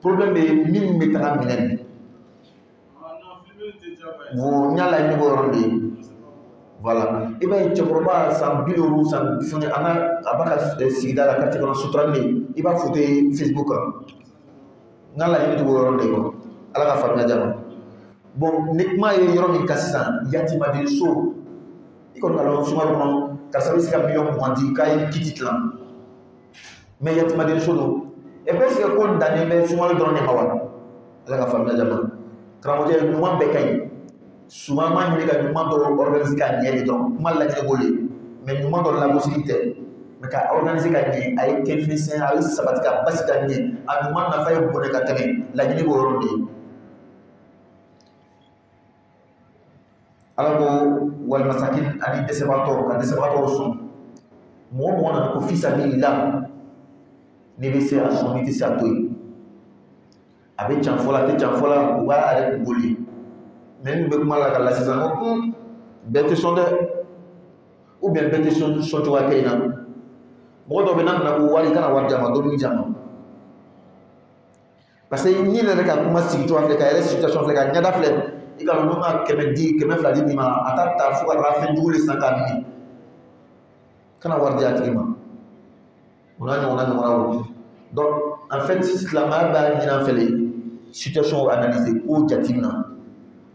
problème bɛ min bɛ taga minɛ n y'a laɲini bɔ yɔrɔ de ye voilà i b'a ye cɛkɔrɔba san 50 san fɛngɛ a b'a ka sigida la quartier kɔnɔ suturalen i b'a photo ye Facebook kan n ka laɲini tɛ bɔ yɔrɔ de ye quoi ala ka faamuya diya ma bon ni kuma ye yɔrɔ min kan sisan yatimadenso i kɔni ka dɔn sunkalo kɔnɔ karisa bɛ se ka miliyɔn 20 di k'a ye kiti tilan mais yatimadenso don et puis est-ce que ko dannen bɛ sunkalo dɔrɔn de ma wa ala ka faamuya diya ma karamɔgɔcɛ ɲuman bɛɛ ka ɲi souvent an b'a ɲini ka ɲuman dɔ organiser ka ɲɛ de dɔrɔn kuma laɲini b'o le mais ɲuman dɔ lagosili tɛ mais ka organiser ka ɲɛ a ye kɛnfɛnsɛn a ye sabati ka basi ka ɲɛ a ɲuman nafa ye bonɛ ka tɛmɛ laɲini b'o yɔrɔ de ye ala ko walimasakin ani dɛsɛbaatɔw ka dɛsɛbaatɔw sɔn mɔgɔ mɔgɔ nana ko fisabilillah ne bɛ se a sɔn ni tɛ se a to yen a bɛ can fɔ la a tɛ can fɔ la u b'a yɛrɛ boli mais n'u bɛ kuma la ka la sisan ko bɛɛ tɛ sɔn dɛ ou bien bɛɛ tɛ sɔn cogoya kɛ in na mɔgɔ dɔw bɛ n'a nana ko wari i kana wari di a ma dumuni di a ma parce que n'i yɛrɛ ka kuma sigi cogoya filɛ ka yɛrɛ situation filɛ ka ɲɛda filɛ i ka dɔn n'u ka 100 di 200 di nin ma a t'a ta fo ka taa fɛn jugu de san k'a min kana wari di a tigi ma o n'a ɲɔgɔnna donc en fait silamɛya b'a ɲini an fɛ de situation analyser ko jateminɛ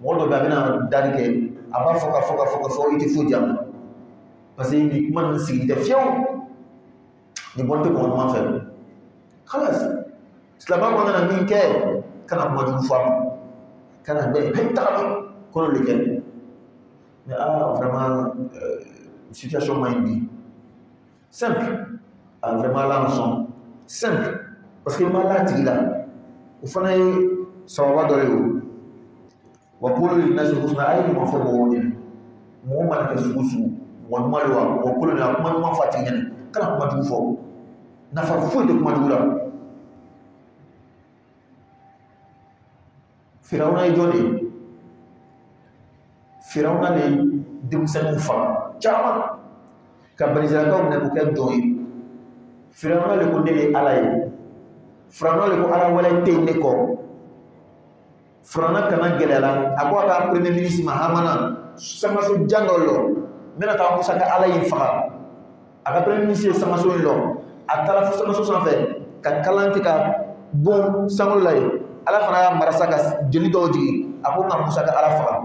mɔgɔ dɔ bɛ a bɛna dari kɛ a b'a fɔ ka fɔ i tɛ foyi di a ma parce que nin kuma ninnu sigi tɛ fiyewu nin bɔli tɛ mɔgɔ ɲuman fɛ kalas silamɛya kɔnɔna na min kɛ kana kuma jugu fɔ a ma kana bɛɛ taga kɔnɔ le kɛ mais vraiment situation man ɲi bi simple vraiment ala sɔn simple parce que i ma d'a tigi la o fana ye sababa dɔ ye o wa kolo linnasi husna a ye ɲuman fɔ mɔgɔw ɲɛna mɔgɔ mana kɛ sugu sugu mɔgɔ ɲuman de wa mɔgɔ kolon de a kuma ɲuman fɔ a tigi ɲɛna kana kuma jugu fɔ nafa foyi tɛ kuma jugu la Firawuna ye jɔn de ye Firawuna de ye denmisɛnninw faga caman ka Bani Israilakaw minɛ k'o kɛ jɔn ye Firawuna de ko ne ye Ala ye Firawuna de ko Ala wɛrɛ tɛ yen ne kɔ Frana kana gɛlɛyara a ko a ka premier ministre ma Hamana sangaso jan dɔ lɔ n bɛna taa Musa ka Ala in faga a ka premier ministre ye sangaso in lɔ a taara fo sangaso sanfɛ ka kalan kɛ ka bon sangolo la ye Ala fana y'a marasa ka jeli dɔw jigin a ko nka Musa ka Ala faga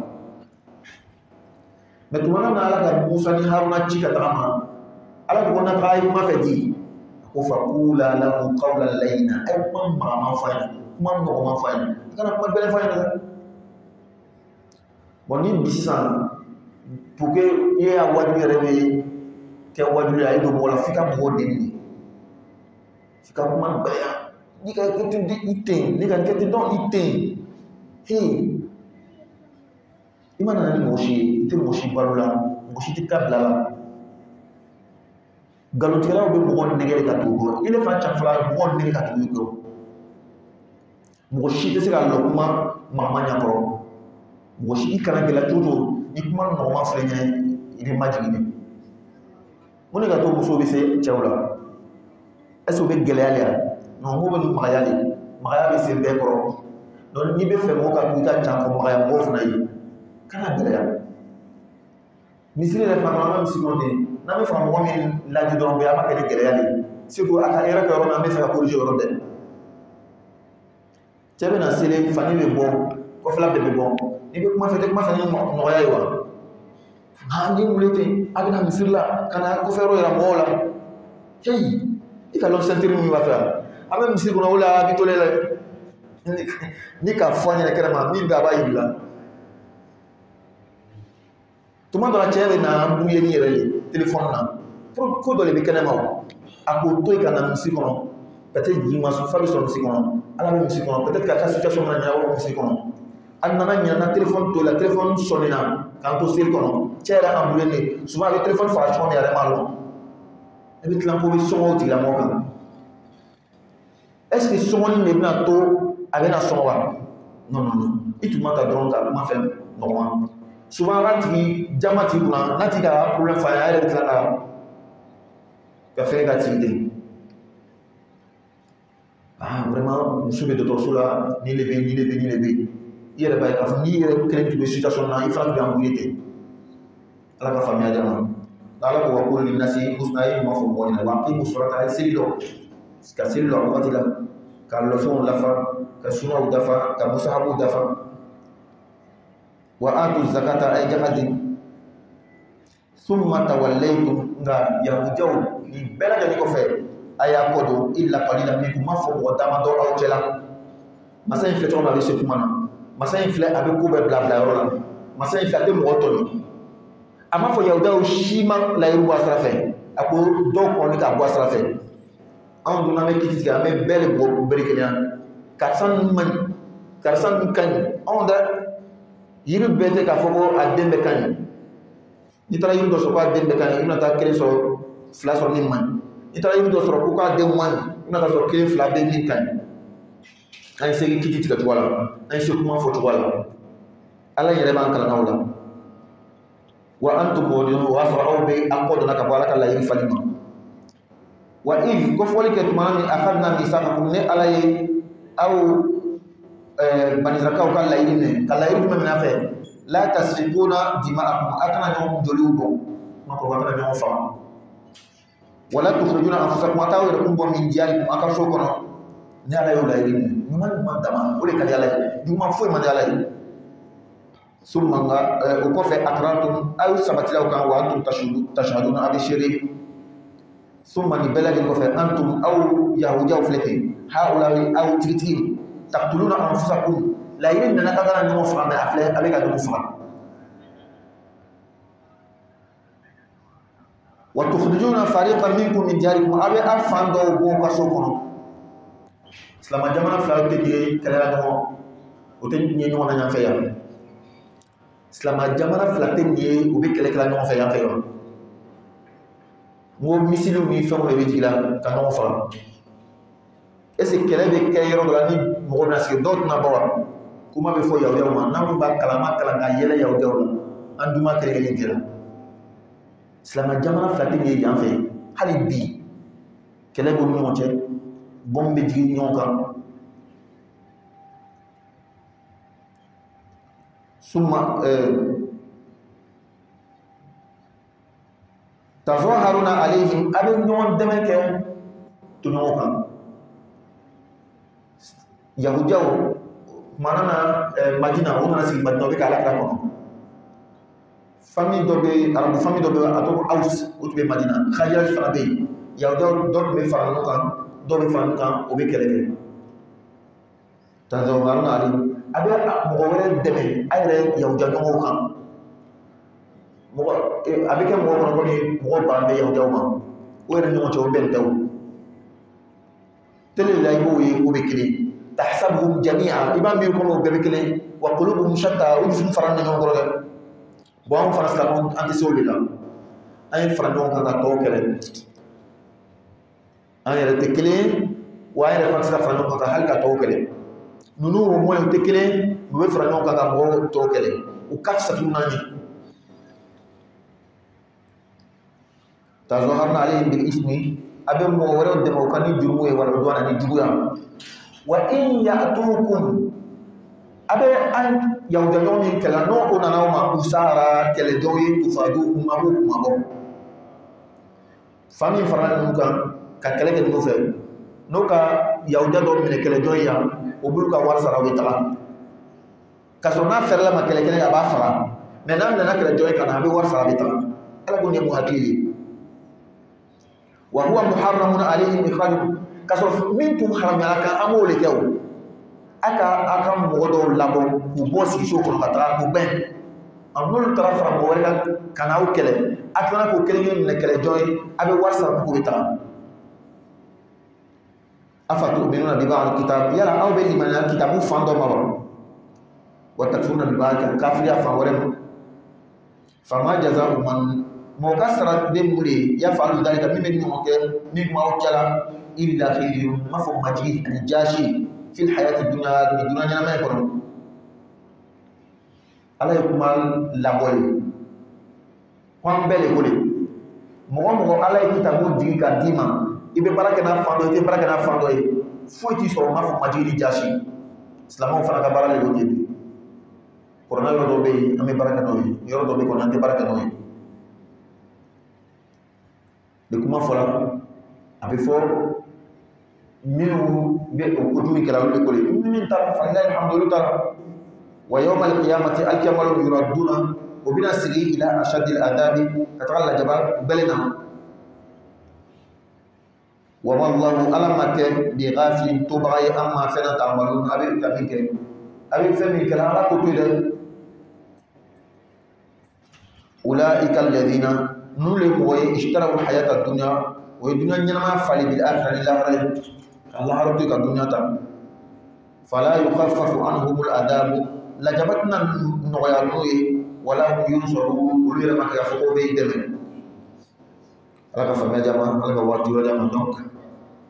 mais tuma na Ala ka Musa ni Haruna ci ka taga ma Ala ko na taga kuma fɛ di a ko fa qula lahu qawlan layyinan a ye kuma magama fɔ a ɲɛna kuma nɔgɔma fɔ a ɲɛna i kana kuma gɛlɛn fɔ a ɲɛna dɛ bon ni bi sisan pour que i ye a wajibi yɛrɛ bɛ kɛ wajibi ye a ye don mɔgɔ la f'i ka mɔgɔw deli de f'i ka kuma gɛlɛya n'i ka kɛ ten i ten n'i ka kɛ ten dɔn i ten hey i ma nana ni mɔgɔ si ye i tɛ mɔgɔ si balo la mɔgɔ si tɛ taa bila la nkalontigɛlaw bɛ mɔgɔ nɛgɛ de ka tugu kɔ i ne fana can fɔlɔ mɔgɔ nɛgɛ ka tugu i kɔ mɔgɔ si tɛ se ka lɔ kuma maa ɲakɔrɔ mɔgɔ si i kana gɛlɛya cogo cogo ni kuma nɔgɔma filɛ ɲɛ i bɛ majigin de mun de ka to musow bɛ se cɛw la est ce que u bɛ gɛlɛya de ya non mɔgɔw bɛ ni magaya de magaya bɛ se bɛɛ kɔrɔ donc n'i bɛ fɛ mɔgɔ ka tugu i ka can fɔ magaya mɔgɔw fana ye kana gɛlɛya misiri yɛrɛ fana an bɛ misiri kɔnɔ ten n'an bɛ fɛ ka mɔgɔ min ladi dɔrɔn bɛ an b'a kɛ ni gɛlɛya de ye surtout a ka hɛrɛ kɛ yɔrɔ min an bɛ fɛ ka corriger yɔrɔ bɛɛ cɛ bɛ na seli fani bɛ bɔ kɔfɛla bɛɛ bɛ bɔ n'i bɛ kuma fɛ i tɛ kuma fɛ ni nɔgɔya ye wa ni wuli ten a bɛ na misiri la ka na kɔfɛ yɔrɔ yira mɔgɔw la hey i ka lɔn sentiri min b'a fɛ a bɛ misiri kɔnɔ o la a bɛ to la ni ka fɔ ɲɛna kɛnɛma min bɛ a b'a yir'i la tuma dɔ la cɛ bɛ na bouiller ni yɛrɛ ye téléphone na ko dɔ de bɛ kɛnɛma o a k'o to yen ka na misiri kɔnɔ peut-être ji ma fa bɛ sɔrɔ misiri kɔnɔ ala bɛ misiri kɔnɔ peut-être k'a ka situation mana ɲɛ o misiri kɔnɔ a nana ɲina na téléphone to la téléphone sɔnna k'an to seli kɔnɔ cɛ yɛrɛ ka bouiller ne souvent a bɛ téléphone fara cɔgɔn yɛrɛ m'a dɔn e bɛ tila ko bɛ sɔngɔw tigilamɔgɔ kan est ce que sɔngɔni de bɛna to a bɛna sɔngɔ wa non non non i tun ma ka dɔrɔn ka kuma fɛn nɔgɔma souvent n'a tigi jama t'i kunna n'a tigi ka problème f'a ye a yɛrɛ bɛ tila ka fɛn ka tigi den vraiment muso bɛ dɔgɔtɔrɔso la ni le bɛ yen ni le bɛ yen ni le bɛ yen i yɛrɛ b'a ye k'a fɔ n'i yɛrɛ kelen tun bɛ situation na i fana bɛ embrouillé ten ala ka faamuya di a ma ala ko wa qul linnasi husna ye kuma fɔ mɔgɔ ɲɛna wa aqimu salata a ye seli dɔn ka seli dɔn a wagati la ka lɔsɔnw dafa ka sunaw dafa ka musahabuw dafa wa atu zakata a ye jaka di summa tawallaytum nka yahudiyaw nin bɛɛ lajɛlen kɔfɛ a y'a kɔ don illa qalila min kuma fɔ mɔgɔ damadɔ aw cɛla masa in filɛ cogo min a bɛ se kuma na masa in filɛ a bɛ ko bɛɛ bila yɔrɔ la masa in filɛ a tɛ mɔgɔ tɔɲɔ a m'a fɔ yahudiyaw si ma layiru bɔ a sira fɛ a ko dɔw kɔni k'a bɔ a sira fɛ anw dun an bɛ kiti tigɛ an bɛ bɛɛ de bɔ bere kelen na karisa ninnu man ɲi karisa ninnu ka ɲi anw dɛ yiri bɛɛ tɛ k'a fɔ ko a den bɛɛ ka ɲi n'i taara yiri dɔ sɔrɔ k'a den bɛɛ ka ɲi i bɛna taa kelen sɔrɔ fila sɔrɔ min man ɲi n'i taara yiri dɔ sɔrɔ ko k'a den man ɲi i bɛna taa sɔrɔ kelen fila bɛ min ka ɲi an ye se kiti tigɛ cogo la an ye se kuma fɔ cogo la ala yɛrɛ b'an kalan aw la wa antum mu'ridun o y'a sɔrɔ aw bɛ an kɔ donna ka bɔ ala ka layiru fali ma wa if ko fɔli kɛ tuma min akhadna misaqakum ne ala ye aw banisakaw ka layiru minɛ ka layiru jumɛn minɛ a fɛ la tasfikuna dima'akum a kana ɲɔgɔn joliw bɔ kuma kɔrɔ a kana ɲɔgɔn faga wala tukhrijuna anfusakum a t'aw yɛrɛ kun bɔ min diyarikum a ka so kɔnɔ ni ala y'o layiru minɛ ɲuman ɲuman dama o de ka di ala ye juguman foyi man di ala ye summa o kɔfɛ aqrartum aw sabatilaw kan wa antum tashhaduna a bɛ seere summa nin bɛɛ lajɛlen kɔfɛ antum aw yahudiyaw filɛ ten haulayi aw tigitigi taqtuluna anfusakum layiru nana ka kana ɲɔgɔn faga mɛ a filɛ a bɛ ka ɲɔgɔn faga wa tukhrijuna fariqan minkum min diyarikum a bɛ a fan dɔw bɔ ka so kɔnɔ silamɛ jamana fila tɛ ɲɛ kɛlɛla ɲɔgɔn o tɛ ɲɛ ɲɔgɔn na yan fɛ yan silamɛ jamana fila tɛ ɲɛ u bɛ kɛlɛ kɛla ɲɔgɔn fɛ yan fɛ yan n ko misiliw ni fɛnw de bɛ jigi la ka ɲɔgɔn faga est-ce que kɛlɛ bɛ kɛ yɔrɔ dɔ la ni mɔgɔ bɛna sigi dɔw tɛna bɔ wa kuma bɛ fɔ yahudiyaw ma n'an b'a kalan ka yɛlɛ yahudiyaw la an dun ma kɛlɛ kɛra silamɛ jamana fila tɛ ɲɛ yan fɛ hali bi kɛlɛ b'u ni ɲɔgɔn cɛ bɔn bɛ jigin ɲɔgɔn kan ثم تظاهرون عليهم أبن نون دمك تنوكا يهوديو مانانا مدينة ونا سي مدينة بك على كلامه famille dobe arabu famille dobe ato aus utbe madina khayal farabe yahudiyou dobe faranukan dobe faranukan obe keleke tazawharuna ali abe mo wala deme ayre yahudiyou kan mo abe ke mo ko ni mo bambe yahudiyou ma wala ni mo to ben taw tele lay bo yi obe kele tahsabuhum jami'a ibam bi ko mo be kele wa qulubuhum shatta ujum faranna no goroga bon fana sila ko an tɛ se o de la an ye fara ɲɔgɔn kan ka tɔw kɛlɛ an yɛrɛ tɛ kelen wa an yɛrɛ fana tɛ se ka fara ɲɔgɔn kan ka hali ka tɔw kɛlɛ ninnu o mɔɲɛw tɛ kelen u bɛ fara ɲɔgɔn kan ka mɔgɔw tɔw kɛlɛ u ka fisa tuguni n'an ye tazaharna alayhim bil ismi a bɛ mɔgɔ wɛrɛw dɛmɛ u ka ni jurumu ye wala u dɔn na ni juguya wa in ya'tukum a bɛ an yahudiyɔn min kɛlɛ n'o o nana o ma usara kɛlɛjɔn ye tufadu kumabo kumabɔ fa min farala ninnu kan ka kɛlɛ kɛ ninnu fɛ n'o ka yahudiya dɔ minɛ kɛlɛjɔn ye yan o b'olu ka wari sara u bɛ taga ka sɔrɔ n'a fɛrɛla ma kɛlɛ kɛlɛ a b'a fara mɛ n'a minɛna kɛlɛjɔn ye ka na a bɛ wari sara a bɛ taga ala ko nin ye mun hakili ye wa huwa muharramun alayhim ikhrajuhum ka sɔrɔ min tun haramuyala kan an b'o de kɛ o aka mɔgɔ dɔw labɔ k'u bɔ sigiso kɔnɔ ka taga k'u bɛn a n'olu taara fara mɔgɔ wɛrɛ kan ka n'aw kɛlɛ a tilala k'o kelen kelen minɛ kɛlɛjɔn ye a bɛ wari sara k'u bɛ taga afatu'minuna bi ba'dil kitab yala aw bɛ limaniya kitabu fan dɔ ma wa takfuruna bi ba'd kan kafiriya fan wɛrɛ ma fama jaza'u man mɔgɔ ka sara bɛ mun de yaf'alu dhalika min bɛ ɲɔgɔn kɛ min kumaw cɛla illa khizyun ma fɔ majigi ani jaasi في الحياة الدنيا الدنيا ما يكون على يكون لابوي كم بيلي مغو على يكون تابو ديكا ديما ibe baraka na fando ite baraka na fando e foti so ma fo majiri jashi islamu fana ka barale do jebi corona yo do be ame baraka no yi yo do be ko nante baraka no yi de kuma fola abi fo minhu be kutumi kala wala ko min ta fa lillahi alhamdulillah wa yawm alqiyamati alkamalu yuraduna wa bina sigi ila ashadil adabi katalla jabal balina wa wallahu alamaka bi ghafil tubai amma fana ta'malun abi kabike abi fami kala ala ko tude ulaika alladhina nule moye ishtaraw hayata ad-dunya wa dunya nyama fali bil akhirati la Allah haratu ka dunya ta fala yukhaffafu anhum al-adab la jabatna noyanuye wala hum yunsaru ulira ma ka foko be deme ala ka famia jama ala ka wati wala jama donc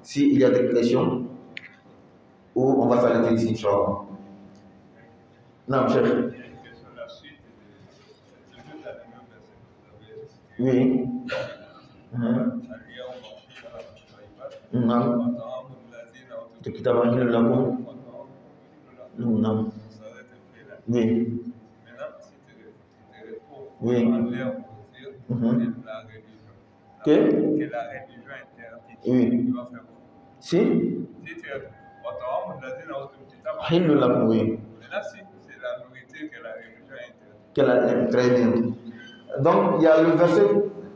si il y a des questions ou on va s'arrêter ici inchallah non cheikh oui non الكتاب أهل لكم نعم oui oui que la religion interdite oui si أهل لكم oui c'est la nourriture que la religion interdite très bien donc il y a le verset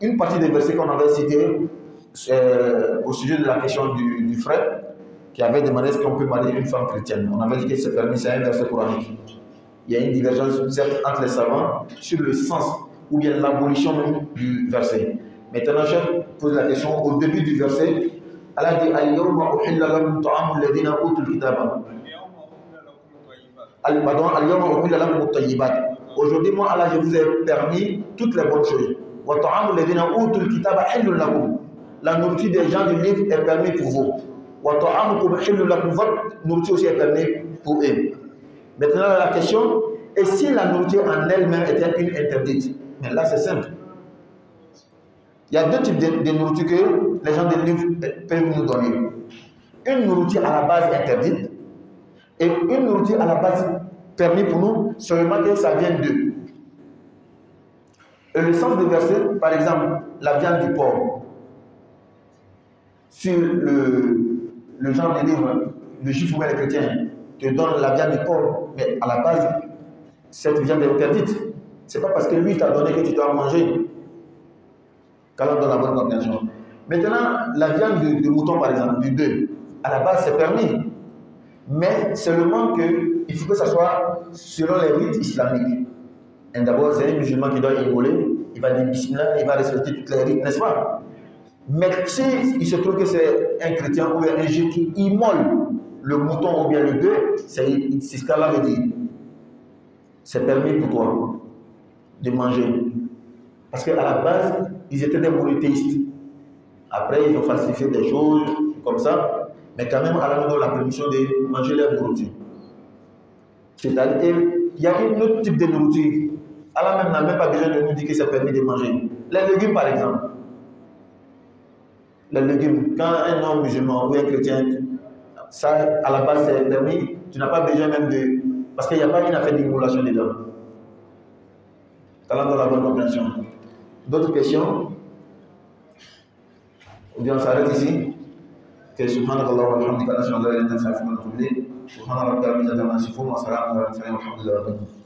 une partie des versets qu'on avait cités au sujet de la question du frère qui avait demandé est-ce qu'on peut marier une femme chrétienne. On avait dit que c'est permis, c'est un verset coranique. Il y a une divergence certes entre les savants sur le sens ou bien l'abolition même du verset. Maintenant, je pose la question au début du verset. Allah dit Al-yawma uhilla lakum ta'amul ladhina utul kitaba. Al-yawma uhilla lakum at-tayyibat. Aujourd'hui, moi, Allah, je vous ai permis toutes les bonnes choses. Wa ta'amul ladhina utul kitaba hillun lakum. La nourriture des gens du livre est permise pour vous. Votre nourriture aussi est permise pour eux. Maintenant, la question est si la nourriture en elle-même était une interdite. Mais là, c'est simple. Il y a deux types de nourriture que les gens du livre peuvent nous donner. Une nourriture à la base interdite et une nourriture à la base permise pour nous seulement que ça vient d'eux. Et le sens du verset, par exemple, la viande du porc. Sur le genre de livre, le juif ou bien le chrétien te donne la viande du porc, mais à la base, cette viande est interdite. Ce n'est pas parce que lui t'a donné que tu dois manger. Quand on donne la bonne compréhension. Maintenant, la viande de mouton, par exemple, du bœuf, à la base, c'est permis. Mais seulement qu'il faut que ça soit selon les rites islamiques. Et d'abord, c'est un musulman qui doit immoler, il va dire bismillah, il va respecter toutes les rites, n'est-ce pas? Mais si il se trouve que c'est un chrétien ou un juif qui immole le mouton ou bien le bœuf, c'est ce qu'Allah veut dire. C'est permis pour toi de manger. Parce qu'à la base, ils étaient des monothéistes. Après, ils ont falsifié des choses comme ça. Mais quand même, Allah nous donne la permission de manger leur nourriture. C'est-à-dire, il y a un autre type de nourriture. Allah même n'a même pas besoin de nous dire que c'est permis de manger. Les légumes, par exemple. Les légumes, quand un homme musulman ou un chrétien, ça, à la base, c'est permis, tu n'as pas besoin même de... Parce qu'il n'y a pas une affaire d'immolation dedans. Allah donne la bonne compréhension. D'autres questions? Ou bien on s'arrête ici? Que subhanakallah wa bihamdika ashhadu an la ilaha illa anta astaghfiruka wa atubu ilayk. Subhana rabbika rabbil izzati amma yasifun wa salamun ala al mursalin walhamdulillahi rabbil alamin.